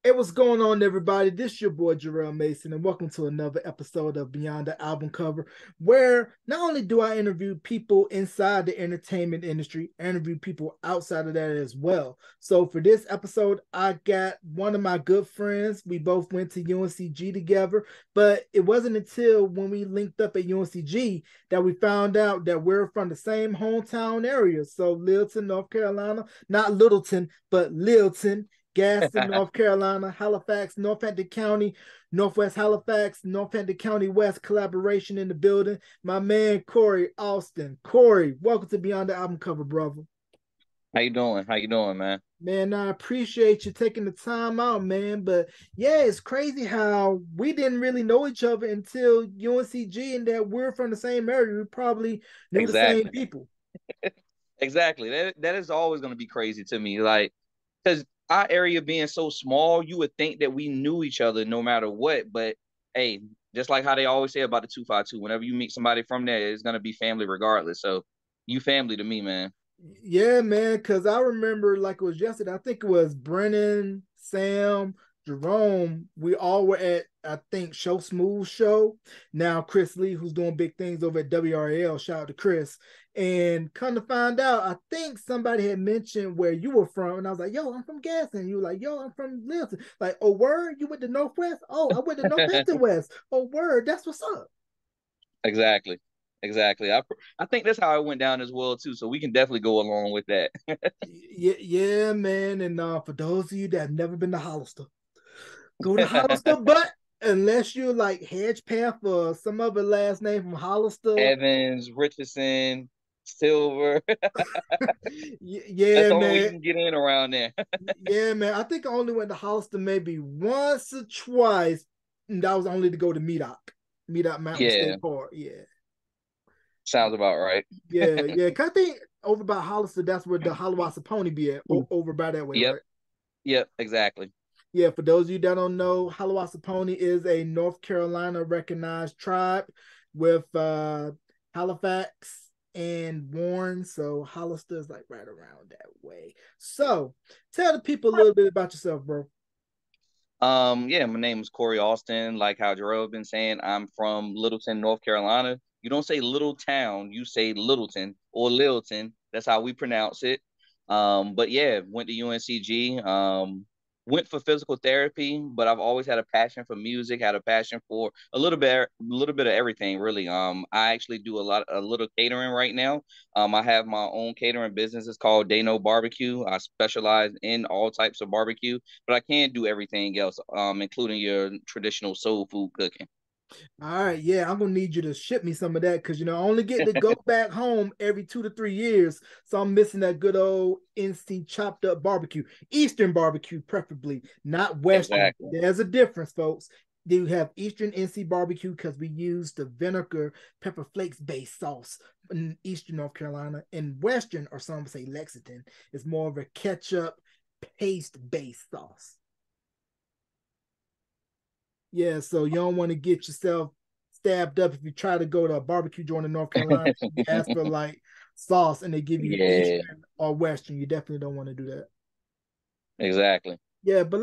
Hey, what's going on, everybody? This is your boy Jarrell Mason, and welcome to another episode of Beyond the Album Cover, where not only do I interview people inside the entertainment industry, I interview people outside of that as well. So for this episode, I got one of my good friends. We both went to UNCG together, but it wasn't until when we linked up at UNCG that we found out that we're from the same hometown area. So Littleton, North Carolina, not Littleton, but Littleton. Gaston, North Carolina, Halifax, Northampton County, Northwest Halifax, Northampton County West collaboration in the building. My man Corey Alston. Corey, welcome to Beyond the Album Cover, brother. How you doing? How you doing, man? Man, I appreciate you taking the time out, man. But yeah, it's crazy how we didn't really know each other until UNCG and that we're from the same area. We probably knew the same Exactly. people. Exactly. That is always going to be crazy to me. Like, because our area being so small, you would think that we knew each other no matter what. But hey, just like how they always say about the 252, whenever you meet somebody from there, it's gonna be family regardless. So you family to me, man. Yeah, man, because I remember like it was yesterday. I think it was Brennan, Sam, Jerome. We all were at, I think, Show Smooth Show. Now, Chris Lee, who's doing big things over at WRL, shout out to Chris. And come to find out, I think somebody had mentioned where you were from. And I was like, yo, I'm from Gaston. You were like, yo, I'm from Littleton. Like, oh, word? You went to Northwest? Oh, I went to Northampton West. Oh, word. That's what's up. Exactly. Exactly. I think that's how it went down as well too. So we can definitely go along with that. Yeah, yeah, man. And for those of you that have never been to Hollister, go to Hollister, but unless you're like Hedgepath or some other last name from Hollister, Evans, Richardson, Silver. That's yeah, the only way you man. can get in around there. Yeah, man. I think I only went to Hollister maybe once or twice, and that was only to go to Meetup Mountain Yeah, State Park. Yeah, sounds about right. yeah, yeah. 'Cause I think over by Hollister, that's where the Hiawassee Pony be at, over by that way, Yep, right? yep, exactly. Yeah, for those of you that don't know, Hiawassee Pony is a North Carolina recognized tribe with Halifax and Warren. So Hollister is like right around that way. So tell the people a little bit about yourself, bro. Yeah, my name is Corey Alston. Like how Jarrell been saying, I'm from Littleton, North Carolina. You don't say little town, you say Littleton or Littleton. That's how we pronounce it. But yeah, went to UNCG. Went for physical therapy, but I've always had a passion for music, had a passion for a little bit of everything, really. I actually do a little catering right now. I have my own catering business. It's called Dano Barbecue. I specialize in all types of barbecue, but I can do everything else, including your traditional soul food cooking. All right, yeah, I'm gonna need you to ship me some of that because I only get to go back home every 2 to 3 years, so I'm missing that good old NC chopped up barbecue, Eastern barbecue, preferably, not Western. Exactly. There's a difference, folks. Do have Eastern NC barbecue because we use the vinegar pepper flakes based sauce in Eastern North Carolina, and Western, or some say Lexington, is more of a ketchup paste based sauce. Yeah, so you don't want to get yourself stabbed up if you try to go to a barbecue joint in North Carolina. You ask for like sauce and they give you Yeah, Eastern or Western. You definitely don't want to do that. exactly. Yeah, but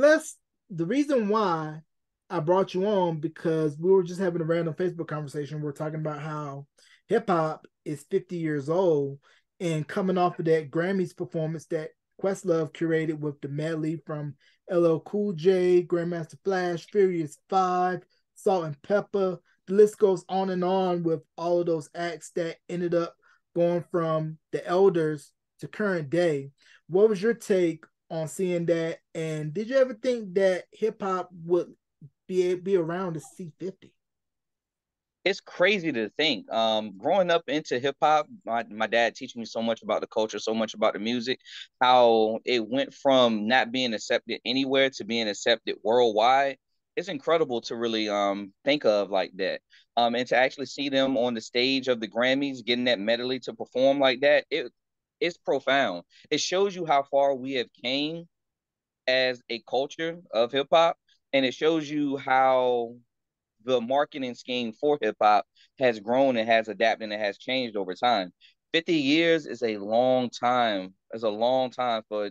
the reason why I brought you on because we were just having a random Facebook conversation. We're talking about how hip hop is 50 years old and coming off of that Grammys performance that Questlove curated with the medley from LL Cool J, Grandmaster Flash, Furious Five, Salt and Pepper. The list goes on and on with all of those acts that ended up going from the elders to current day. What was your take on seeing that? And did you ever think that hip hop would be around to see 50? It's crazy to think. Growing up into hip hop, my dad teaching me so much about the culture, so much about the music, how it went from not being accepted anywhere to being accepted worldwide. It's incredible to really think of like that. And to actually see them on the stage of the Grammys, getting that medley to perform like that, it's profound. It shows you how far we have came as a culture of hip hop, and it shows you how the marketing scheme for hip hop has grown and has adapted and has changed over time. 50 years is a long time. It's a long time for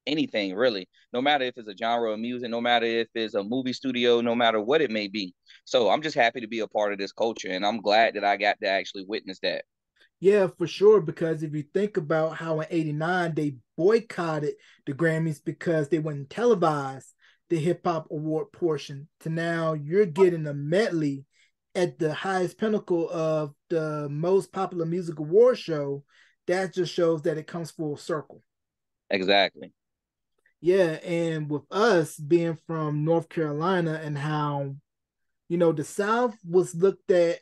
anything really, no matter if it's a genre of music, no matter if it's a movie studio, no matter what it may be. So I'm just happy to be a part of this culture, and I'm glad that I got to actually witness that. Yeah, for sure. Because if you think about how in '89 they boycotted the Grammys because they wouldn't televise the hip hop award portion, to now you're getting a medley at the highest pinnacle of the most popular music award show. That just shows that it comes full circle. Exactly. Yeah, and with us being from North Carolina and how, the South was looked at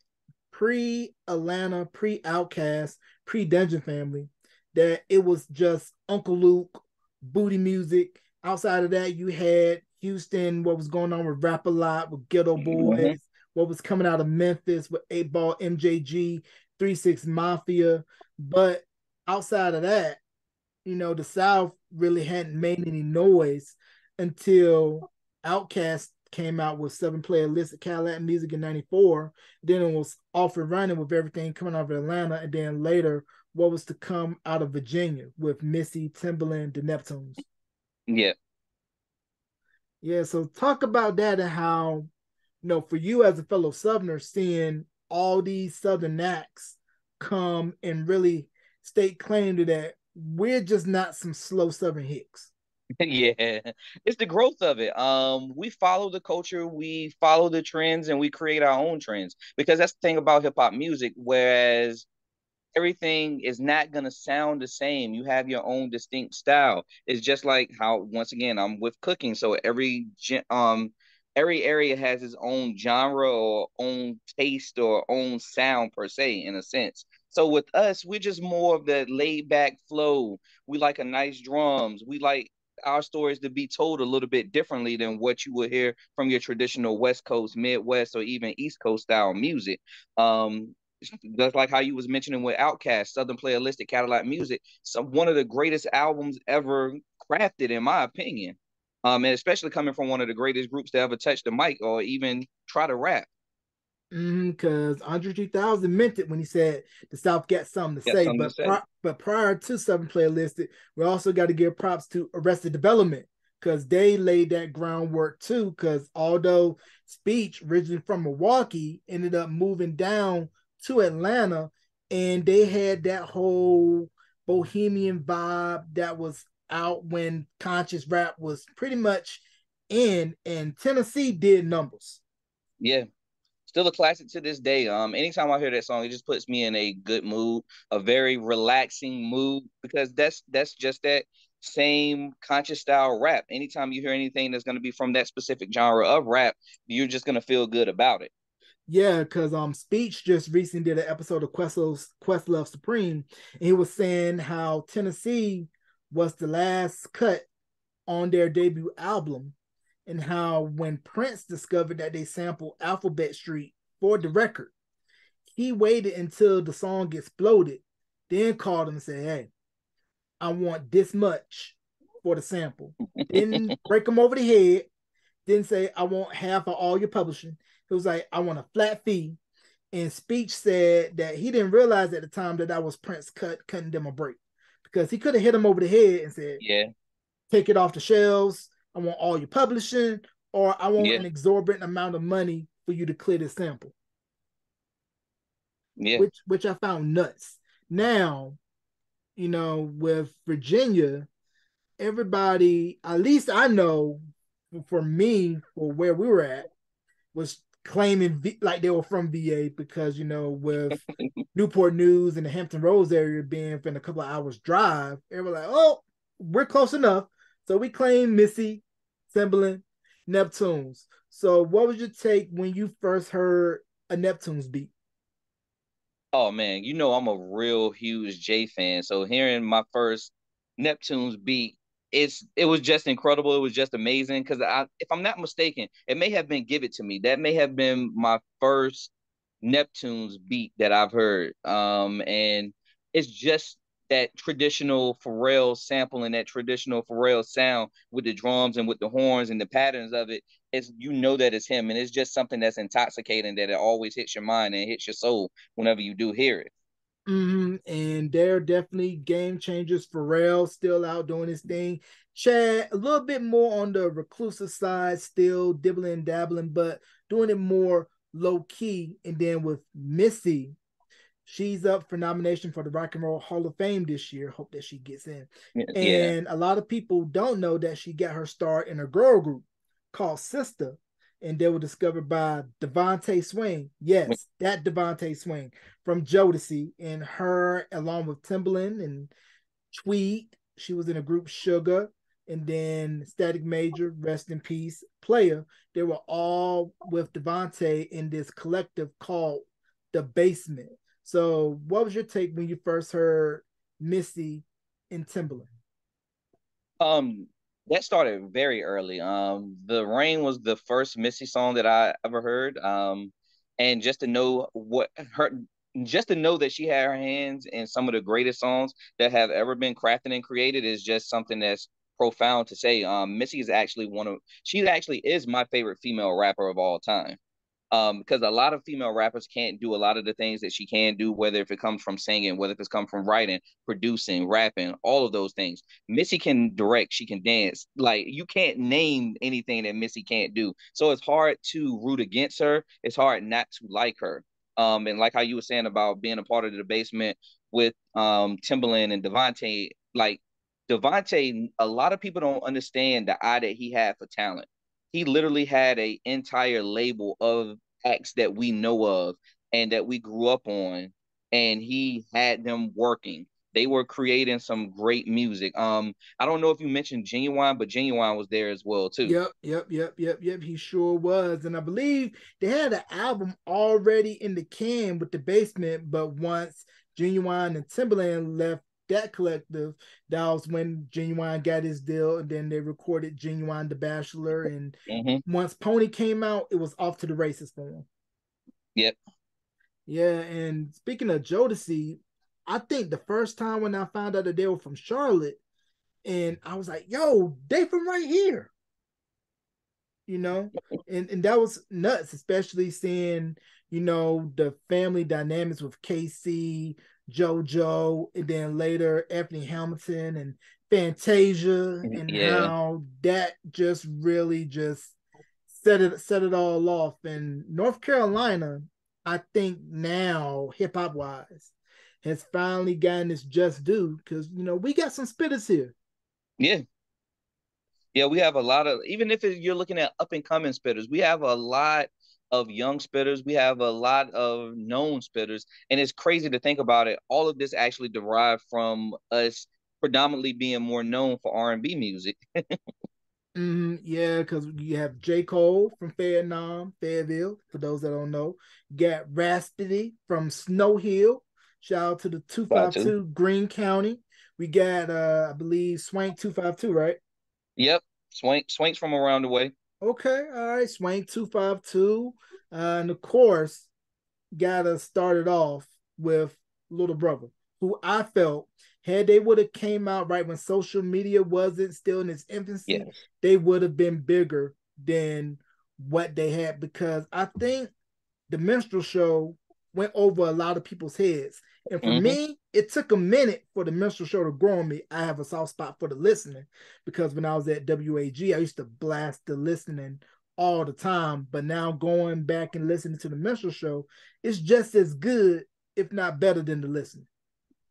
pre Atlanta, pre Outcast, pre Dungeon Family, that it was just Uncle Luke, booty music. Outside of that, you had Houston, what was going on with Rap a Lot, with Ghetto Hmm. Boys, what was coming out of Memphis with 8 Ball, MJG, 3 6 Mafia. But outside of that, the South really hadn't made any noise until Outkast came out with 7 Player List Cadillac Music in '94. Then it was off and running with everything coming out of Atlanta, and then later what was to come out of Virginia with Missy, Timberland, the Neptunes. Yeah. Yeah, so talk about that and how, for you as a fellow Southerner, seeing all these Southern acts come and really stake claim to that we're just not some slow Southern hicks. Yeah, it's the growth of it. We follow the culture, we follow the trends, and we create our own trends because that's the thing about hip hop music. Whereas everything is not going to sound the same. You have your own distinct style. It's just like how, once again, I'm with cooking, so every area has its own genre or own taste or own sound per se, in a sense. So with us, we're just more of the laid back flow. We like a nice drums. We like our stories to be told a little bit differently than what you would hear from your traditional West Coast, Midwest, or even East Coast style music. Just like how you was mentioning with Outkast, Southern Playalistic Cadillac Music, some one of the greatest albums ever crafted, in my opinion. And especially coming from one of the greatest groups to ever touch the mic or even try to rap. Because Andre 3000 meant it when he said the South got something to Got say. something to But say. but prior to 7 Player Listed, we also got to give props to Arrested Development because they laid that groundwork too. Because although Speech, originally from Milwaukee, ended up moving down to Atlanta, and they had that whole bohemian vibe that was out when conscious rap was pretty much in, and Tennessee did numbers. Yeah. Still a classic to this day. Anytime I hear that song, it just puts me in a good mood, a very relaxing mood, because that's just that same conscious style rap. Anytime you hear anything that's gonna be from that specific genre of rap, you're just gonna feel good about it. Yeah, because Speech just recently did an episode of Questlove Supreme, and he was saying how Tennessee was the last cut on their debut album, and how when Prince discovered that they sampled Alphabet Street for the record, he waited until the song exploded, then called him and said, "Hey, I want this much for the sample." Didn't break him over the head, didn't say, "I want half of all your publishing." It was like, "I want a flat fee." And Speech said that he didn't realize at the time that was Prince cutting them a break, because he could have hit him over the head and said, Yeah, "Take it off the shelves. I want all your publishing, or I want yeah, an exorbitant amount of money for you to clear this sample," yeah. which I found nuts. Now, with Virginia, everybody, at least I know, for me, for where we were at, was claiming like they were from VA, because with Newport News and the Hampton Roads area being within a couple of hours drive, they were like, "Oh, we're close enough." So we claim Missy, Timberland, Neptunes. So what was your take when you first heard a Neptunes beat? Oh man, you know I'm a real huge J fan. So hearing my first Neptune's beat, it was just incredible. It was just amazing because if I'm not mistaken, it may have been Give It to Me. That may have been my first Neptune's beat that I've heard. And it's just that traditional Pharrell sample and that traditional Pharrell sound with the drums and with the horns and the patterns of it. It's, you know that it's him, and it's just something that's intoxicating that it always hits your mind and hits your soul whenever you do hear it. And they're definitely game changers. Pharrell still out doing his thing. Chad, a little bit more on the reclusive side, still dibbling and dabbling, but doing it more low key. And then with Missy, she's up for nomination for the Rock and Roll Hall of Fame this year. Hope that she gets in. Yeah. And a lot of people don't know that she got her start in a girl group called Sister. And they were discovered by Devontae Swing. Yes, that Devontae Swing from Jodeci. And her, along with Timbaland and Tweet, she was in a group Sugar. And then Static Major, rest in peace, Player. They were all with Devontae in this collective called The Basement. So, what was your take when you first heard Missy and Timbaland? Um, that started very early. The Rain was the first Missy song that I ever heard. And just to know that she had her hands in some of the greatest songs that have ever been crafted and created is just something that's profound to say. Missy is actually she actually is my favorite female rapper of all time. Because a lot of female rappers can't do a lot of the things that she can do, whether if it comes from singing, whether if it's come from writing, producing, rapping, all of those things. Missy can direct, she can dance. Like you can't name anything that Missy can't do. So it's hard to root against her. It's hard not to like her. And like how you were saying about being a part of the basement with Timbaland and Devontae, like Devontae, a lot of people don't understand the eye that he had for talent. He literally had an entire label of acts that we know of and that we grew up on, and he had them working. They were creating some great music. I don't know if you mentioned Genuine, but Genuine was there as well too. Yep. He sure was. And I believe they had an album already in the can with The Basement, but once Genuine and Timbaland left that collective, that was when Genuine got his deal, and then they recorded Genuine the Bachelor. And Mm-hmm. once Pony came out, it was off to the races for him. Yep. Yeah, and speaking of Jodeci, I think the first time when I found out that they were from Charlotte, and I was like, yo, they from right here, you know? And that was nuts, especially seeing, the family dynamics with Casey, JoJo, and then later Anthony Hamilton and Fantasia, and Yeah. how that just really just set it all off. And North Carolina, I think now, hip hop wise, has finally gotten its just due because we got some spitters here. Yeah. Yeah, we have a lot of, even if you're looking at up and coming spitters, we have a lot of young spitters. We have a lot of known spitters. And it's crazy to think about it. All of this actually derived from us predominantly being more known for R&B music. Yeah, because you have J. Cole from Fayetteville, for those that don't know. You got Rhapsody from Snow Hill. Shout out to the About to. 252 Greene County. We got I believe Swank 252, right? Yep. Swanks from around the way. Okay, all right, Swank 252. And of course, gotta start it off with Little Brother, who I felt had they would have came out right when social media wasn't still in its infancy, Yes. they would have been bigger than what they had, because I think the minstrel show went over a lot of people's heads. And for Hmm. me, it took a minute for the minstrel show to grow on me. I have a soft spot for the listening because when I was at WAG, I used to blast the listening all the time. But now going back and listening to the minstrel show, it's just as good, if not better, than the listening.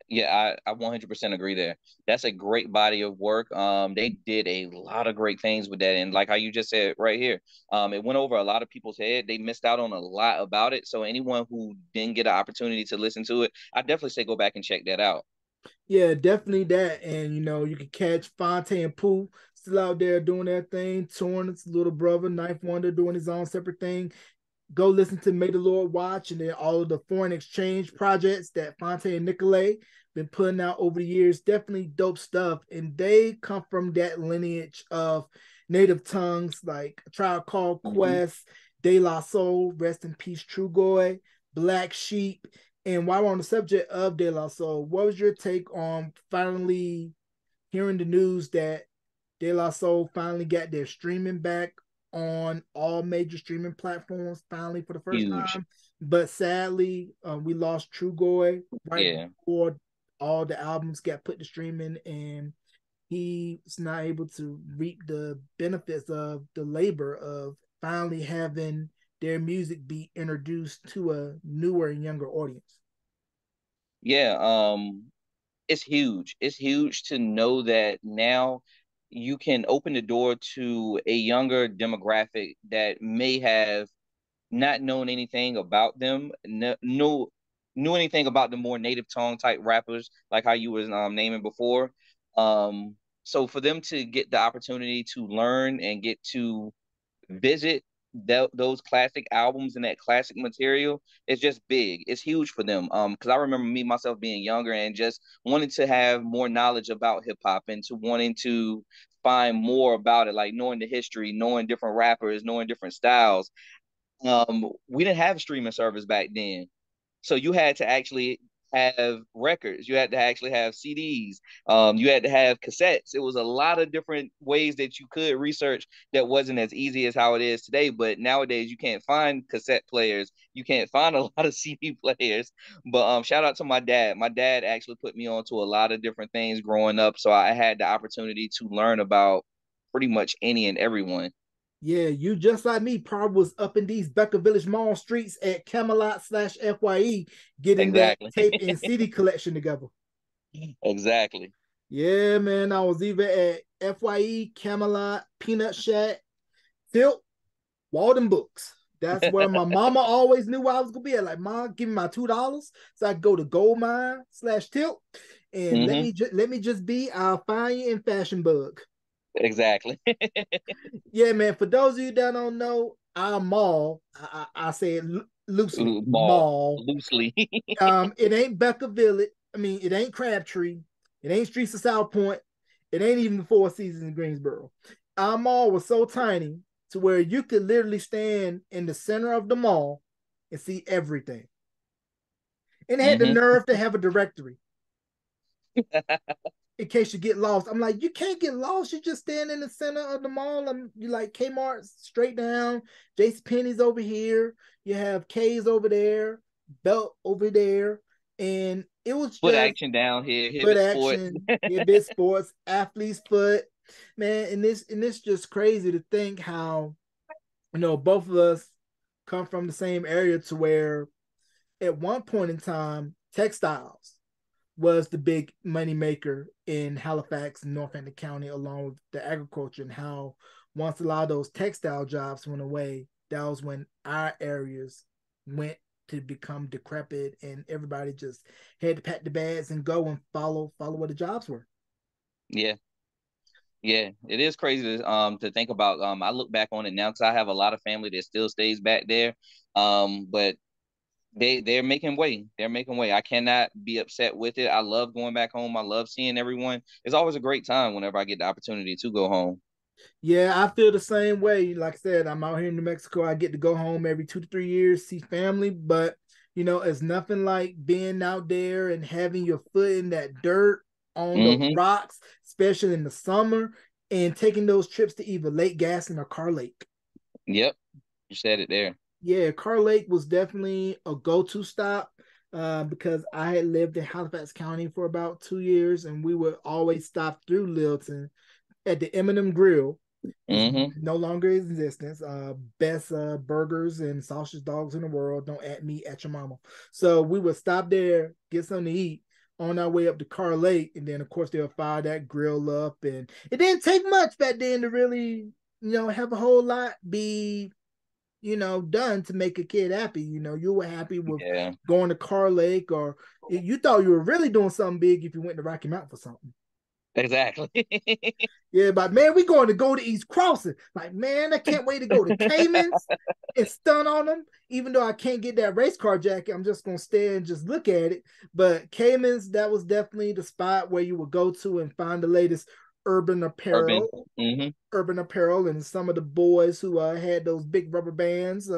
Yeah, I 100% agree there. That's a great body of work. They did a lot of great things with that, and like how you just said right here, it went over a lot of people's head. They missed out on a lot about it. So anyone who didn't get an opportunity to listen to it, I definitely say go back and check that out. Yeah, definitely that. And you can catch Fonte and Pooh still out there doing their thing, touring his little brother, Knife Wonder doing his own separate thing. Go listen to May the Lord Watch, and then all of the foreign exchange projects that Fonte and Nicolay been putting out over the years. Definitely dope stuff. And they come from that lineage of native tongues like Tribe Called Hmm. Quest, De La Soul, rest in peace, True Goy, Black Sheep. And while we're on the subject of De La Soul, what was your take on finally hearing the news that De La Soul finally got their streaming back on all major streaming platforms, finally for the first Huge. time? But sadly, we lost True Goy right Yeah. before all the albums got put to streaming. And he's not able to reap the benefits of the labor of finally having their music be introduced to a newer and younger audience. Yeah, it's huge. It's huge to know that now you can open the door to a younger demographic that may have not known anything about them, knew anything about the more native tongue type rappers, like how you was naming before. So for them to get the opportunity to learn and get to visit those classic albums and that classic material is just big. It's huge for them. Because I remember me myself being younger and just wanting to have more knowledge about hip hop and to wanting to find more about it, like knowing the history, knowing different rappers, knowing different styles. We didn't have a streaming service back then. So you had to actually have records. You had to actually have CDs. You had to have cassettes. It was a lot of different ways that you could research that wasn't as easy as how it is today. But nowadays you can't find cassette players. You can't find a lot of CD players. But shout out to my dad. My dad actually put me on to a lot of different things growing up. So I had the opportunity to learn about pretty much any and everyone. Yeah, you just like me, probably was up in these Becker Village Mall streets at Camelot slash FYE getting that Exactly. tape and CD collection together. Exactly. Yeah, man, I was either at FYE, Camelot, Peanut Shack, Tilt, Walden Books. That's where my mama always knew where I was gonna be at. Like, Mom, give me my $2 so I could go to Gold Mine slash Tilt, and Hmm. let me just be. I'll find you in Fashion Bug. Exactly. Yeah, man. For those of you that don't know, our mall, I say it loosely, Mall mall. loosely. It ain't Becca Village. I mean, it ain't Crabtree. It ain't Streets of South Point. It ain't even the Four Seasons in Greensboro. Our mall was so tiny to where you could literally stand in the center of the mall and see everything. And it had the Hmm. nerve to have a directory in case you get lost. I'm like, you can't get lost. You just stand in the center of the mall. And you like Kmart straight down, Jace Penney's over here. You have K's over there, Belt over there. And it was Foot just action down here, foot Hibbett Sport. action, Hibbit Sports, Athlete's Foot. Man, and this just crazy to think how, both of us come from the same area to where at one point in time, textiles was the big money maker in Halifax and Northampton County, along with the agriculture, and how once a lot of those textile jobs went away, that was when our areas went to become decrepit, and everybody just had to pack the bags and go and follow where the jobs were. Yeah. Yeah, it is crazy to think about. I look back on it now because I have a lot of family that still stays back there. But they're making way. They're making way. I cannot be upset with it. I love going back home. I love seeing everyone. It's always a great time whenever I get the opportunity to go home. Yeah, I feel the same way. Like I said, I'm out here in New Mexico. I get to go home every 2 to 3 years, see family, but it's nothing like being out there and having your foot in that dirt on those Hmm. rocks, especially in the summer, and taking those trips to either Lake Gaston or Car Lake. Yep, you said it there. Yeah, Car Lake was definitely a go-to stop because I had lived in Halifax County for about 2 years, and we would always stop through Littleton at the M&M Grill. Is Hmm. no longer in existence. Best burgers and sausage dogs in the world. Don't at me, at your mama. So we would stop there, get something to eat on our way up to Car Lake, and then of course they'll fire that grill up. And it didn't take much back then to really, have a whole lot be, done to make a kid happy. You were happy with Yeah, going to Car Lake, or you thought you were really doing something big if you went to Rocky Mountain for something. exactly. Yeah, but man, we going to go to East Crossing. Like, man, I can't wait to go to Cayman's and stun on them. Even though I can't get that race car jacket, I'm just gonna stay and just look at it. But Cayman's, that was definitely the spot where you would go to and find the latest urban Urban. apparel, Hmm. and some of the boys who had those big rubber bands,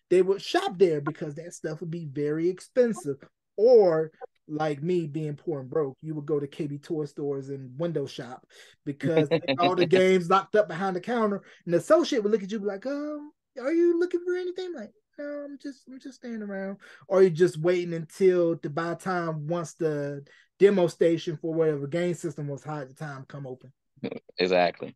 they would shop there because that stuff would be very expensive. Or like me being poor and broke, you would go to KB toy stores and window shop because all the games locked up behind the counter, and the associate would look at you like, are you looking for anything? Like, no, I'm just standing around. Or you're just waiting until to buy time once the demo station for whatever game system was hot at the time come open. Exactly.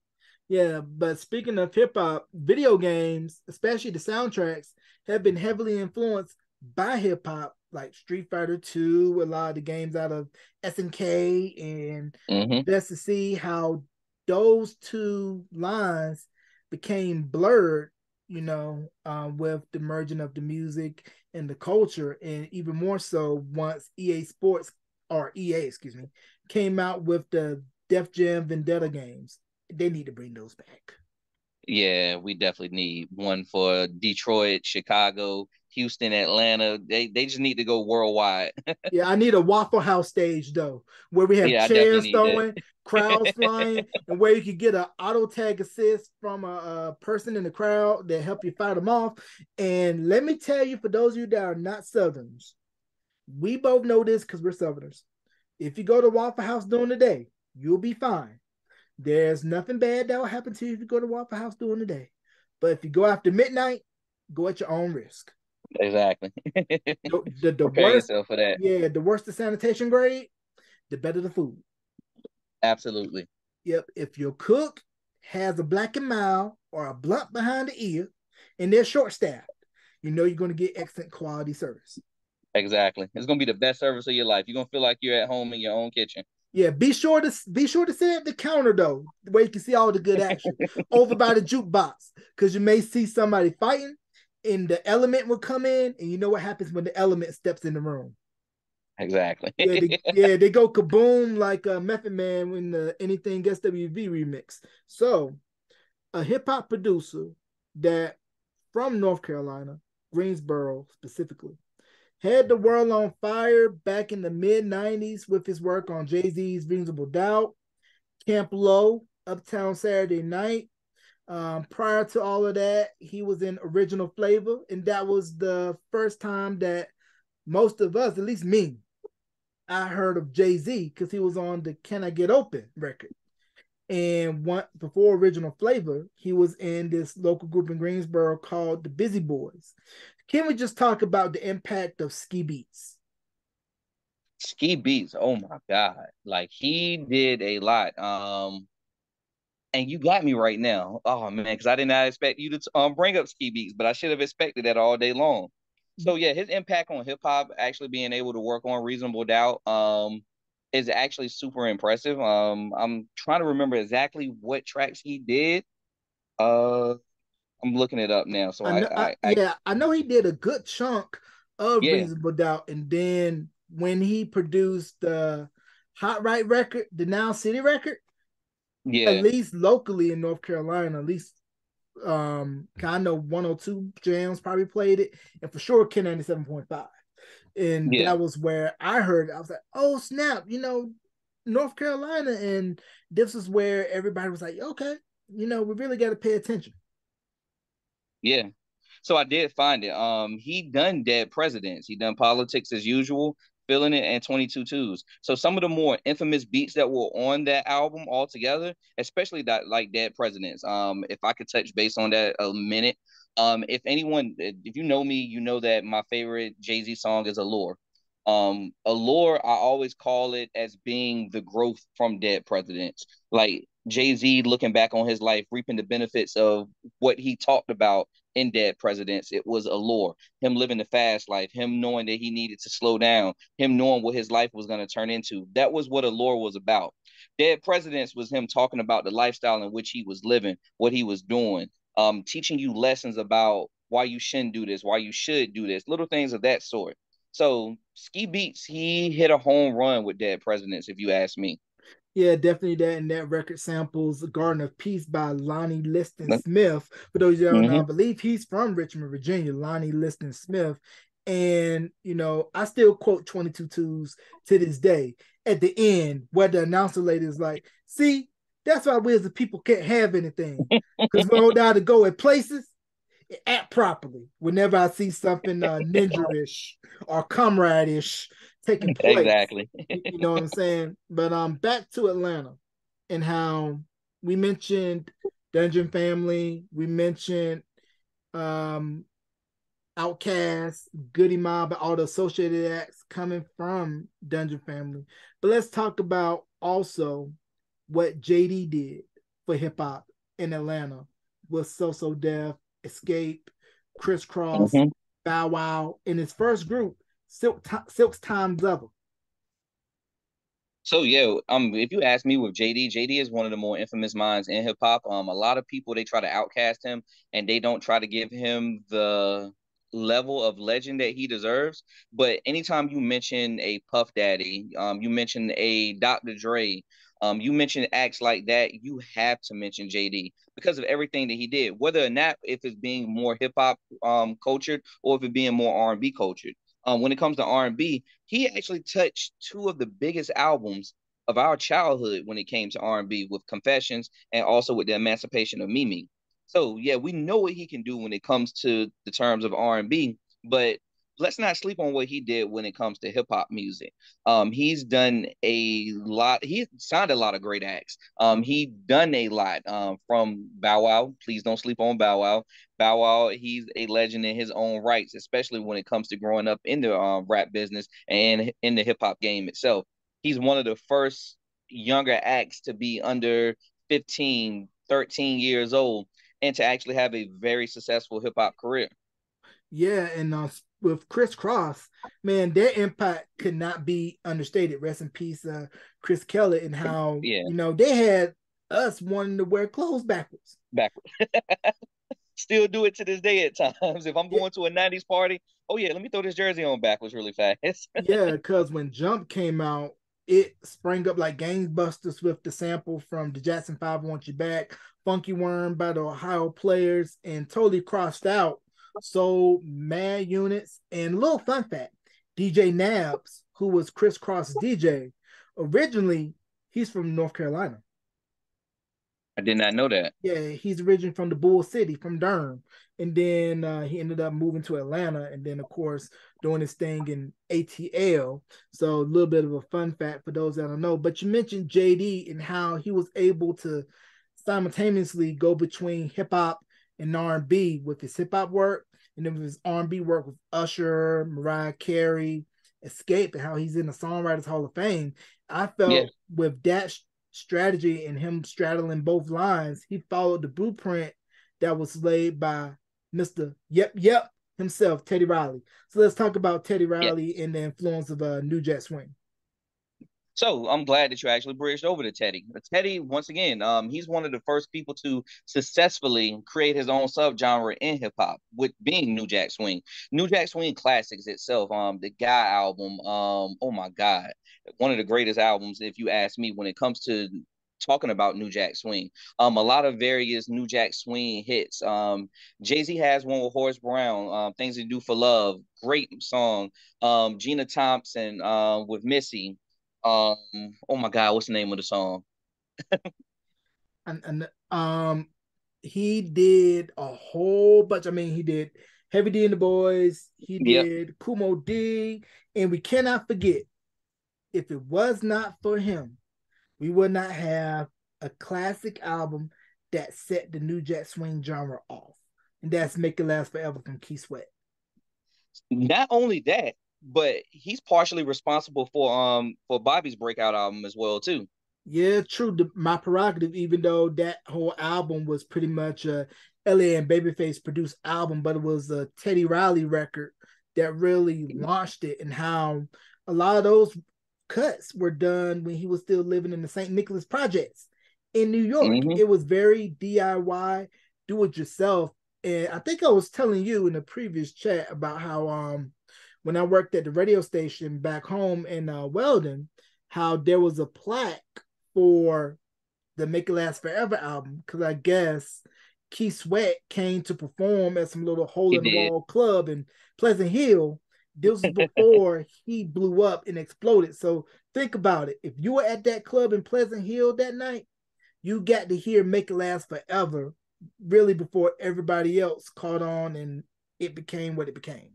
Yeah, but speaking of hip hop, video games, especially the soundtracks, have been heavily influenced by hip hop, like Street Fighter 2, a lot of the games out of SNK, and Hmm. just to see how those two lines became blurred, with the merging of the music and the culture, and even more so once EA Sports or EA, excuse me, came out with the Def Jam Vendetta games. They need to bring those back. Yeah, we definitely need one for Detroit, Chicago, Houston, Atlanta. They just need to go worldwide. Yeah, I need a Waffle House stage though, where we have Yeah, I definitely chairs need that. throwing, crowds flying, and where you can get an auto tag assist from a person in the crowd that help you fight them off. And let me tell you, for those of you that are not Southerners, we both know this because we're Southerners. If you go to Waffle House during the day, you'll be fine. There's nothing bad that will happen to you if you go to Waffle House during the day. But if you go after midnight, go at your own risk. Exactly. The Prepare worse, yourself for that. yeah, the worse the sanitation grade, the better the food. Absolutely. Yep, if your cook has a black and mild or a blunt behind the ear and they're short staffed, you know you're going to get excellent quality service. Exactly. It's gonna be the best service of your life. You're gonna feel like you're at home in your own kitchen. Yeah, be sure to sit at the counter though, where you can see all the good action over by the jukebox, because you may see somebody fighting, and the element will come in, and you know what happens when the element steps in the room. Exactly. Yeah, they go kaboom like Method Man in the Anything SWV remix. So a hip hop producer that from North Carolina, Greensboro specifically, had the world on fire back in the mid 90s with his work on Jay Z's Reasonable Doubt, Camp Low, Uptown Saturday Night. Prior to all of that, he was in Original Flavor, and that was the first time that most of us, at least me, I heard of Jay Z because he was on the Can I Get Open record. And one before Original Flavor, he was in this local group in Greensboro called the Busy Boys. Can we just talk about the impact of Ski Beats? Ski Beats. Oh my God. Like he did a lot. And you got me right now. Oh man, because I did not expect you to bring up Ski Beats, but I should have expected that all day long. So yeah, his impact on hip hop, actually being able to work on Reasonable Doubt, is actually super impressive. I'm trying to remember exactly what tracks he did. Uh, I'm looking it up now. So I know, yeah, I know he did a good chunk of yeah, Reasonable Doubt, and then when he produced the Hot Right record, the Now City record, at yeah, least locally in North Carolina, at least I know 102 Jams probably played it, and for sure Ken 97.5. And yeah, that was where I heard it. I was like, oh snap, North Carolina, and this is where everybody was like, okay, we really got to pay attention. yeah. So I did find it. He done Dead Presidents. He done Politics as Usual, Feeling It, and 22 Twos. So some of the more infamous beats that were on that album altogether, especially that like Dead Presidents. If I could touch base on that a minute. If you know me, you know that my favorite Jay-Z song is Allure. Allure, I always call it as being the growth from Dead Presidents. Like Jay-Z looking back on his life, reaping the benefits of what he talked about in Dead Presidents. It was Allure. Him living the fast life, him knowing that he needed to slow down, him knowing what his life was going to turn into. That was what Allure was about. Dead Presidents was him talking about the lifestyle in which he was living, what he was doing, teaching you lessons about why you shouldn't do this, why you should do this, little things of that sort. So Ski Beats, he hit a home run with Dead Presidents, if you ask me. Yeah, definitely that. And that record samples Garden of Peace by Lonnie Liston Smith. For those you don't know, I Mm-hmm. believe he's from Richmond, Virginia, Lonnie Liston Smith. And, I still quote 22 twos to this day at the end where the announcer lady is like, see, that's why we as the people can't have anything. Because we don't know how to go at places and act properly whenever I see something ninja-ish or comrade-ish taking place. Exactly. You know what I'm saying? But back to Atlanta and how we mentioned Dungeon Family, we mentioned um Outkast, Goody Mob, and all the associated acts coming from Dungeon Family. But let's talk about also what JD did for hip hop in Atlanta with So Def, Escape, Crisscross, Mhm. Bow Wow, in his first group, Silk's Time's Ever. So yeah, if you ask me with JD, JD is one of the more infamous minds in hip hop. A lot of people they try to outcast him and they don't try to give him the level of legend that he deserves. But anytime you mention a Puff Daddy, you mention a Dr. Dre, you mention acts like that, you have to mention JD because of everything that he did. Whether or not if it's being more hip hop cultured or if it being more R&B cultured. When it comes to R&B, he actually touched two of the biggest albums of our childhood when it came to R&B with Confessions and also with the Emancipation of Mimi. So yeah, we know what he can do when it comes to the terms of R&B, but let's not sleep on what he did when it comes to hip hop music. He's done a lot. He signed a lot of great acts. He done a lot. From Bow Wow. Please don't sleep on Bow Wow. Bow Wow, he's a legend in his own rights, especially when it comes to growing up in the rap business and in the hip hop game itself. He's one of the first younger acts to be under 15, 13 years old and to actually have a very successful hip hop career. Yeah, and with Chris Cross, man, their impact could not be understated. Rest in peace, Chris Kelly, and how Yeah, they had us wanting to wear clothes backwards. backwards. Still do it to this day at times. If I'm Yeah, going to a 90s party, oh yeah, let me throw this jersey on backwards really fast. yeah, because when Jump came out, it sprang up like gangbusters with the sample from the Jackson 5 Want You Back, Funky Worm by the Ohio Players, and totally crossed out. So mad units. And little fun fact, DJ Nabs, who was Chris Cross DJ, originally he's from North Carolina. I did not know that. Yeah, he's originally from the Bull City, from Durham, and then he ended up moving to Atlanta, and then of course doing his thing in ATL. So a little bit of a fun fact for those that don't know. But you mentioned JD and how he was able to simultaneously go between hip hop and R&B with his hip hop work, and then with his R&B work with Usher, Mariah Carey, Escape, and how he's in the Songwriters Hall of Fame. I Yeah, felt with that strategy and him straddling both lines, he followed the blueprint that was laid by Mr. Yep himself, Teddy Riley. So let's talk about Teddy yeah. Riley and the influence of New Jack Swing. So I'm glad that you actually bridged over to Teddy. Teddy, once again, he's one of the first people to successfully create his own subgenre in hip hop, with being New Jack Swing. New Jack Swing Classics itself, the Guy album, oh my God, one of the greatest albums, if you ask me, when it comes to talking about New Jack Swing. A lot of various New Jack Swing hits. Jay-Z has one with Horace Brown, Things to Do for Love, great song. Gina Thompson with Missy. Um, oh my God, what's the name of the song? And he did a whole bunch. I mean, he did Heavy D and the Boys, he Yep. did Kumo D, and we cannot forget, if it was not for him, we would not have a classic album that set the New Jack Swing genre off. And that's Make It Last Forever from Key Sweat. Not only that, but he's partially responsible for Bobby's breakout album as well too. Yeah, true. My prerogative, even though that whole album was pretty much a LA and Babyface produced album, but it was a Teddy Riley record that really launched it, and how a lot of those cuts were done when he was still living in the St. Nicholas projects in New York. Hmm. It was very DIY, do it yourself. And I think I was telling you in the previous chat about how when I worked at the radio station back home in Weldon, how there was a plaque for the Make It Last Forever album, because I guess Keith Sweat came to perform at some little hole He in the did. wall club in Pleasant Hill. This was before he blew up and exploded. So think about it. If you were at that club in Pleasant Hill that night, you got to hear Make It Last Forever really before everybody else caught on and it became what it became.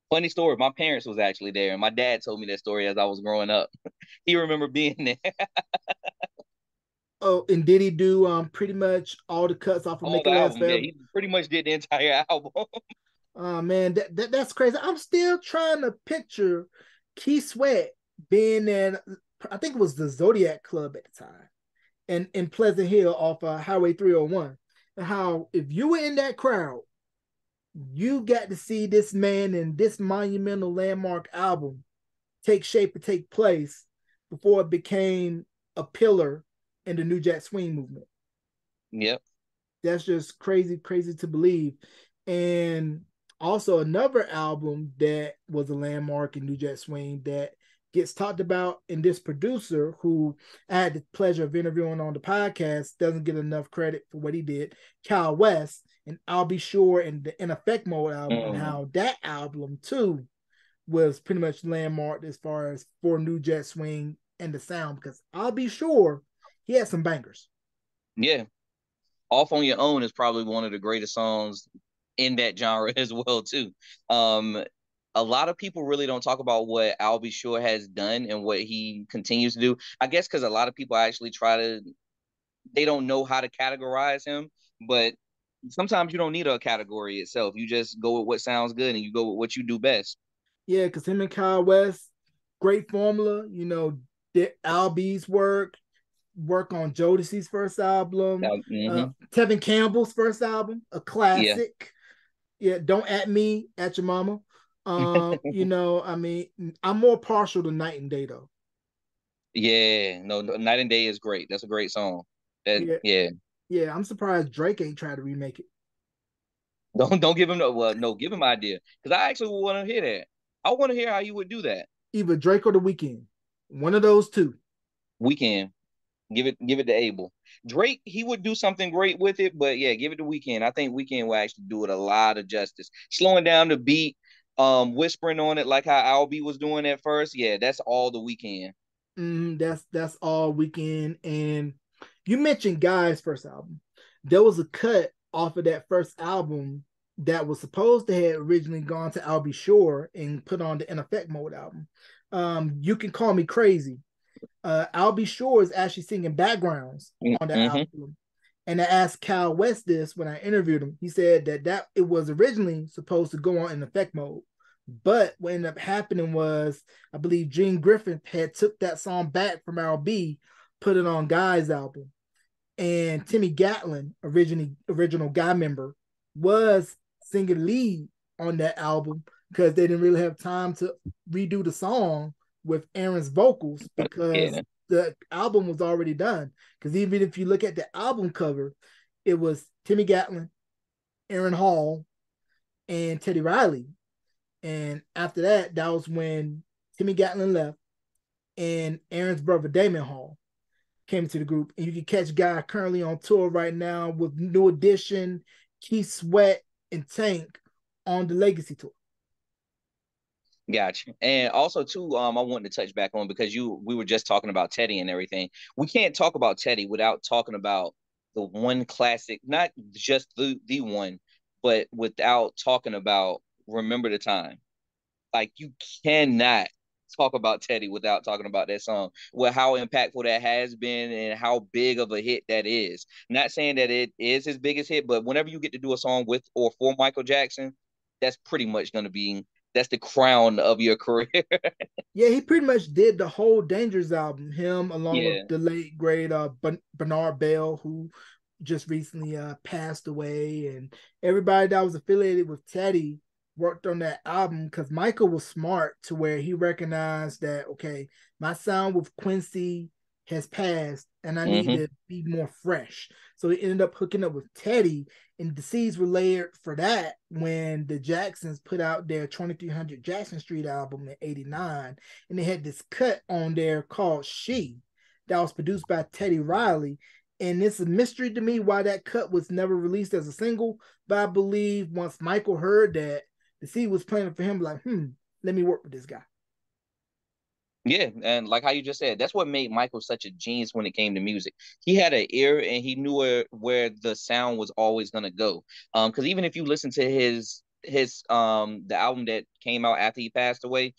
Funny story. My parents was actually there, and my dad told me that story as I was growing up. He remember being there. Oh, and did he do pretty much all the cuts off of All Make the It Last album. Yeah, Forever? he pretty much did the entire album. Oh man, that's crazy. I'm still trying to picture Keith Sweat being in, I think it was the Zodiac Club at the time, in Pleasant Hill off Highway 301. And how if you were in that crowd, you got to see this man and this monumental landmark album take shape and take place before it became a pillar in the New Jack Swing movement. Yep. That's just crazy, crazy to believe. And also another album that was a landmark in New Jack Swing that gets talked about, in this producer who I had the pleasure of interviewing on the podcast doesn't get enough credit for what he did, Kyle West, and I'll Be Sure, and the In Effect Mode album, and how that album too was pretty much landmarked as far as for New Jack Swing and the sound, because I'll Be Sure he had some bangers. Yeah. Off on Your Own is probably one of the greatest songs in that genre as well too. Um, a lot of people really don't talk about what Al B. Sure has done and what he continues to do. I guess because a lot of people actually they don't know how to categorize him, but sometimes you don't need a category itself. You just go with what sounds good and you go with what you do best. Yeah, because him and Kyle West, great formula. Did Al B's work on Jodeci's first album, Mm-hmm. Tevin Campbell's first album, a Yeah. classic. Yeah, Don't At Me, At Your Mama. I mean, I'm more partial to Night and Day though. Yeah. No, Night and Day is great. That's a great song. That Yeah, yeah. yeah, I'm surprised Drake ain't tried to remake it. Don't give him no, give him idea because I actually want to hear that. I want to hear how you would do that. Either Drake or The Weeknd, one of those two. Weekend, give it to Abel. Drake, he would do something great with it, but yeah, give it to Weekend. I think Weekend will actually do it a lot of justice. Slowing down the beat, whispering on it like how Albie was doing at first. Yeah, that's all the Weekend. That's all Weeknd. And you mentioned Guy's first album. There was a cut off of that first album that was supposed to have originally gone to I'll Be Sure and put on the In Effect Mode album. You Can Call Me Crazy. I'll Be Sure is actually singing backgrounds on that Mm-hmm. album. And I asked Kyle West this when I interviewed him. He said that it was originally supposed to go on In Effect Mode, but what ended up happening was, I believe Gene Griffin had took that song back from RB, put it on Guy's album, and Timmy Gatlin, original Guy member, was singing lead on that album because they didn't really have time to redo the song with Aaron's vocals because Yeah, the album was already done. Because even if you look at the album cover, it was Timmy Gatlin, Aaron Hall, and Teddy Riley. And after that, that was when Timmy Gatlin left and Aaron's brother Damon Hall came into the group. And you can catch Guy currently on tour right now with New Edition, Keith Sweat, and Tank on the Legacy tour. gotcha. And also too, I wanted to touch back on because we were just talking about Teddy and everything. We can't talk about Teddy without talking about the one classic, not just the one, but without talking about Remember the Time. Like you cannot talk about Teddy without talking about that song. Well, how impactful that has been and how big of a hit that is. Not saying that it is his biggest hit, but whenever you get to do a song with or for Michael Jackson, that's pretty much going to be that's the crown of your career. Yeah, he pretty much did the whole Dangerous album. Him along with Yeah. the late great Bernard Bell, who just recently passed away, and everybody that was affiliated with Teddy worked on that album because Michael was smart to where he recognized that, okay, my sound with Quincy has passed and I need Mm-hmm. to be more fresh. So he ended up hooking up with Teddy, and the seeds were layered for that when the Jacksons put out their 2300 Jackson Street album in '89, and they had this cut on there called She that was produced by Teddy Riley. And it's a mystery to me why that cut was never released as a single. But I believe once Michael heard that, the seed was planted for him, like, let me work with this guy. Yeah, and like how you just said, that's what made Michael such a genius when it came to music. He had an ear and he knew where the sound was always gonna go. Because even if you listen to his the album that came out after he passed away,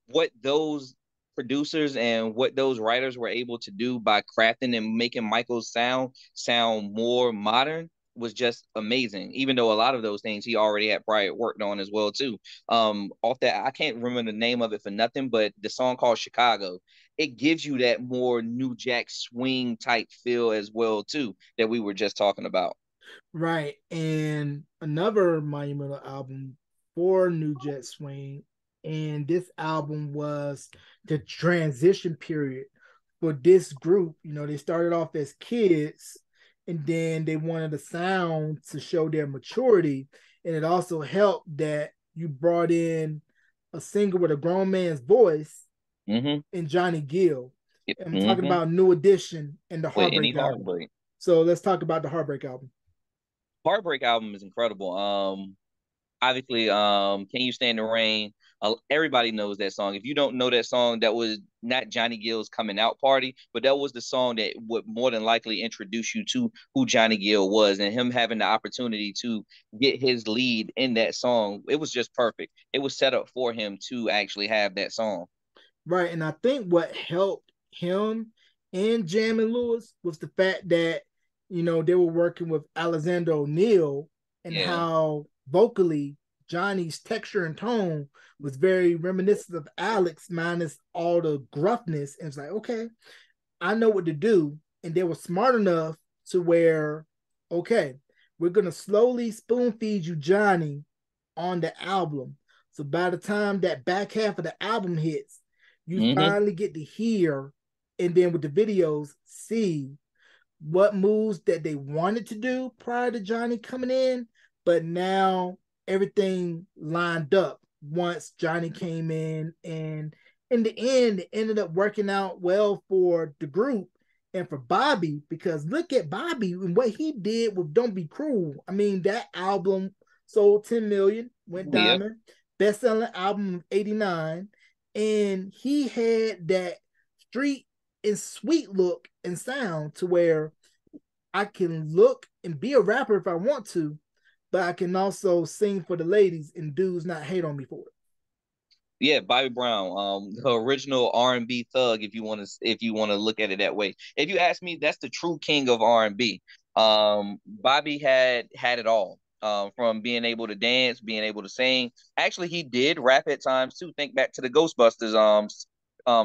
what those producers and what those writers were able to do by crafting and making Michael's sound more modern was just amazing. Even though a lot of those things he already had prior worked on as well too. Off that, I can't remember the name of it for nothing, but the song called Chicago, it gives you that more New Jack Swing type feel as well too that we were just talking about. Right. And another monumental album for New Jet Swing. And this album was the transition period for this group. You know, they started off as kids and then they wanted a sound to show their maturity. And it also helped that you brought in a singer with a grown man's voice Mm-hmm. in Johnny Gill. I'm talking Mm-hmm. about New Edition and the With any Heartbreak album. heartbreak. So let's talk about the Heartbreak album. Heartbreak album is incredible. Obviously, Can You Stand the Rain? Everybody knows that song. If you don't know that song, that was not Johnny Gill's coming out party, but that was the song that would more than likely introduce you to who Johnny Gill was, and him having the opportunity to get his lead in that song. It was just perfect. It was set up for him to actually have that song. Right. And I think what helped him and Jam and Lewis was the fact that, you know, they were working with Alexander O'Neal and Yeah. how vocally Johnny's texture and tone was very reminiscent of Alex minus all the gruffness. And it's like, okay, I know what to do. And they were smart enough to where, okay, we're going to slowly spoon feed you Johnny on the album. So by the time that back half of the album hits, you Mm-hmm. finally get to hear and then with the videos see what moves that they wanted to do prior to Johnny coming in, but now everything lined up once Johnny came in, and in the end, it ended up working out well for the group and for Bobby because look at Bobby and what he did with Don't Be Cruel. I mean, that album sold 10 million, went Yep. diamond, best selling album of 89, and he had that street and sweet look and sound to where I can look and be a rapper if I want to, but I can also sing for the ladies and dudes not hate on me for it. Yeah, Bobby Brown, the original R&B thug, if you want to look at it that way. If you ask me, that's the true king of R&B. Bobby had it all. From being able to dance, being able to sing. Actually, he did rap at times too. Think back to the Ghostbusters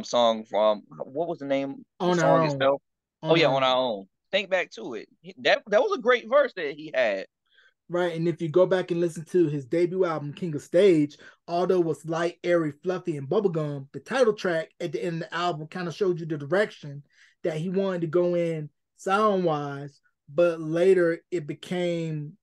song from what was the name? The On our song own. itself. Oh On yeah, our On own. Our Own. Think back to it. That was a great verse that he had. Right. And if you go back and listen to his debut album, King of Stage, although it was light, airy, fluffy, and bubblegum, the title track at the end of the album kind of showed you the direction that he wanted to go in sound wise. But later it became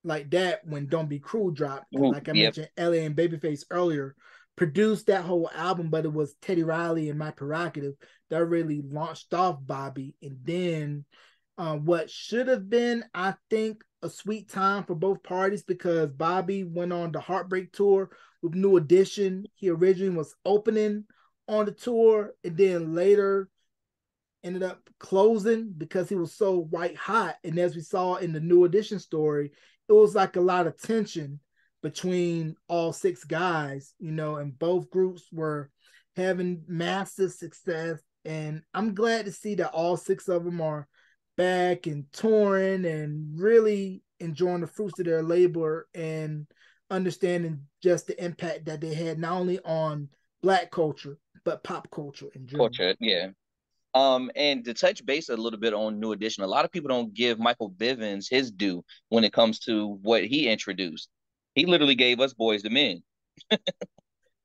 like that when Don't Be Cruel dropped. Because, like I Yep. mentioned, LA and Babyface earlier produced that whole album, but it was Teddy Riley and My Prerogative that really launched off Bobby. And then what should have been, I think, a sweet time for both parties because Bobby went on the Heartbreak tour with New Edition. He originally was opening on the tour, and then later ended up closing because he was so white hot. And as we saw in the New Edition story, it was like a lot of tension between all six guys, you know, and both groups were having massive success. And I'm glad to see that all six of them are back and touring and really enjoying the fruits of their labor and understanding just the impact that they had not only on Black culture but pop culture in general. Culture. Yeah. And to touch base a little bit on New Edition, a lot of people don't give Michael Bivins his due when it comes to what he introduced. He literally gave us Boys to Men.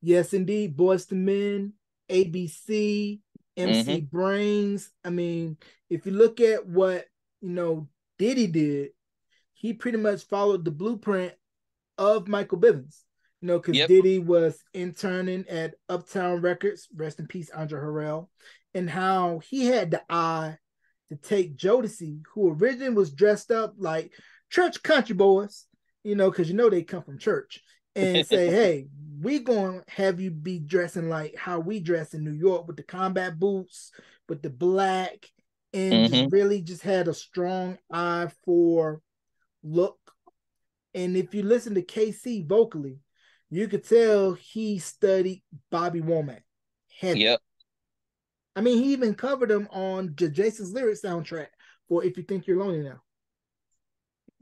Yes, indeed. Boys to Men, ABC, MC Mm-hmm. Brains. I mean, if you look at what, you know, Diddy did, he pretty much followed the blueprint of Michael Bivins. You know, because Yep. Diddy was interning at Uptown Records, rest in peace, Andre Harrell, and how he had the eye to take Jodeci, who originally was dressed up like church country boys, you know, because you know they come from church, and say, hey, we gonna have you be dressing like how we dress in New York with the combat boots, with the black, and just Mm-hmm. really just had a strong eye for look. And if you listen to KC vocally, you could tell he studied Bobby Womack heavy. Yep. I mean, he even covered him on Jason's Lyrics soundtrack for If You Think You're Lonely Now.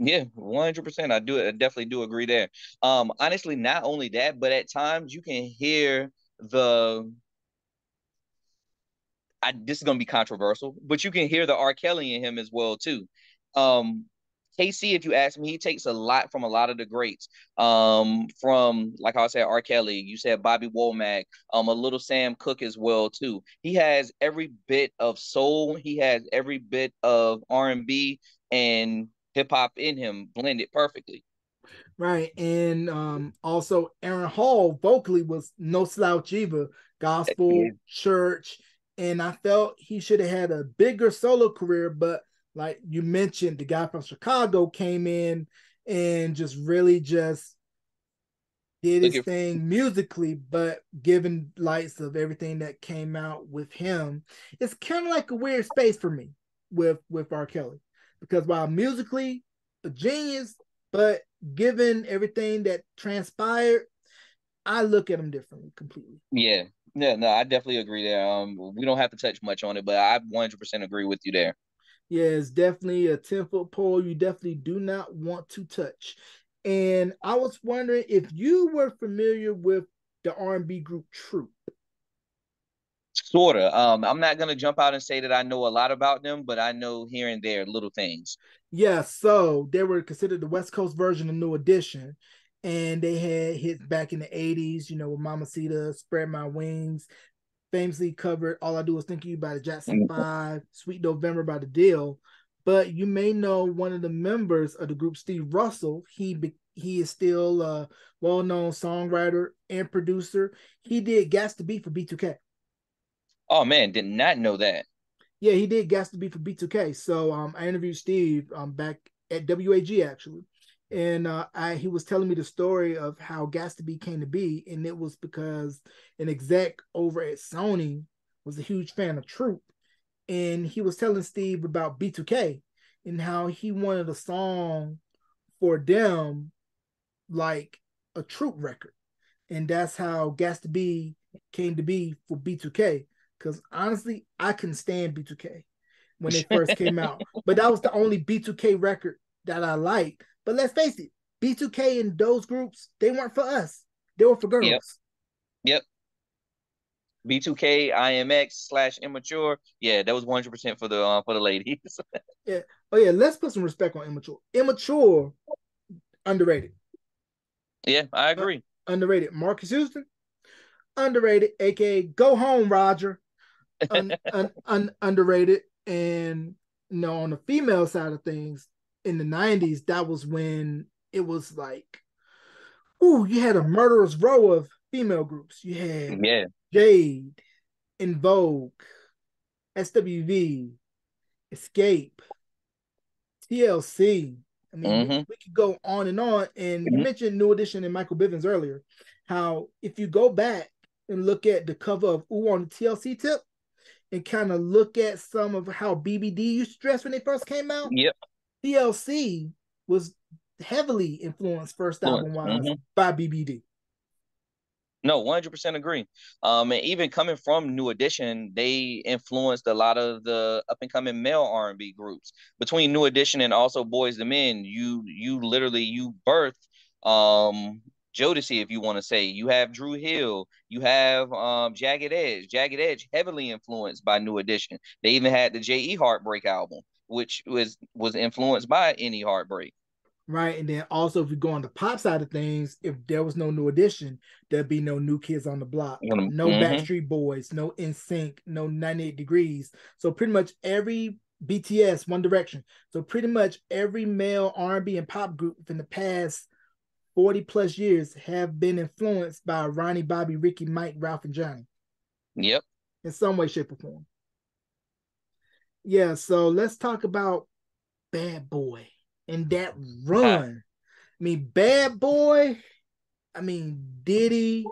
Yeah, 100%. I definitely do agree there. Honestly, not only that, but at times you can hear the this is gonna be controversial, but you can hear the R. Kelly in him as well too. Um, KC, if you ask me, he takes a lot from a lot of the greats. From like I said, R. Kelly, you said Bobby Womack, a little Sam Cooke as well too. He has every bit of soul, he has every bit of R&B and hip hop in him, blended perfectly. Right. And also Aaron Hall vocally was no slouch either. Yeah. Gospel, church. And I felt he should have had a bigger solo career, but like you mentioned, the guy from Chicago came in and just really just did Look his at thing musically, but given lights of everything that came out with him, it's kind of like a weird space for me with R. Kelly. Because while musically a genius, but given everything that transpired, I look at him differently completely. yeah. Yeah, no, I definitely agree there. We don't have to touch much on it, but I 100% agree with you there. Yeah, it's definitely a 10-foot pole you definitely do not want to touch. And I was wondering if you were familiar with the R&B group Troop. Sorta. I'm not gonna jump out and say that I know a lot about them, but I know here and there little things. Yeah, so they were considered the West Coast version of New Edition. And they had hits back in the 80s, you know, with Mamacita, Spread My Wings, famously covered All I Do Is Think of You by the Jackson Mm. 5, Sweet November by the Deal. But you may know one of the members of the group, Steve Russell. He is still a well-known songwriter and producer. He did Gas to Be for B2K. Oh man, did not know that. Yeah, he did Gas to Be for B2K. So I interviewed Steve back at WAG actually. And he was telling me the story of how Gas to Be came to be. And it was because an exec over at Sony was a huge fan of Troop. And he was telling Steve about B2K and how he wanted a song for them like a Troop record. And that's how Gas to Be came to be for B2K. Because honestly, I couldn't stand B2K when they first came out. But that was the only B2K record that I liked. But let's face it, B2K and those groups, they weren't for us. They were for Yep, girls. yep. B2K, IMX slash immature. Yeah, that was 100% for the ladies. Yeah. Oh yeah, let's put some respect on Immature. Immature, underrated. Yeah, I Uh, agree. Underrated. Marcus Houston, underrated, aka Go Home Roger, underrated. And you know, on the female side of things, in the 90s, that was when it was like, ooh, you had a murderous row of female groups. You had Yeah. Jade, In Vogue, SWV, Escape, TLC. I mean, Mm-hmm. we could go on and on. And you mentioned New Edition and Michael Bivins earlier. How if you go back and look at the cover of Ooh on the TLC tip and kind of look at some of how BBD used to dress when they first came out, Yep. TLC was heavily influenced first album Fluence. wise Mm-hmm. by BBD. No, 100% agree. And even coming from New Edition, they influenced a lot of the up and coming male R&B groups. Between New Edition and also Boys the Men, you literally you birthed Jodeci, if you want to say. You have Drew Hill, you have Jagged Edge. Jagged Edge heavily influenced by New Edition. They even had the J.E. Heartbreak album, which was influenced by Any Heartbreak. Right. And then also, if you go on the pop side of things, if there was no New Edition, there'd be no New Kids on the Block, no Mm-hmm. Backstreet Boys, no NSYNC, no 98 Degrees. So pretty much every BTS, One Direction. So pretty much every male R&B and pop group in the past 40 plus years have been influenced by Ronnie, Bobby, Ricky, Mike, Ralph, and Johnny Yep. in some way, shape, or form. Yeah. So let's talk about Bad Boy and that Ha. run. I mean, Bad Boy, I mean, Diddy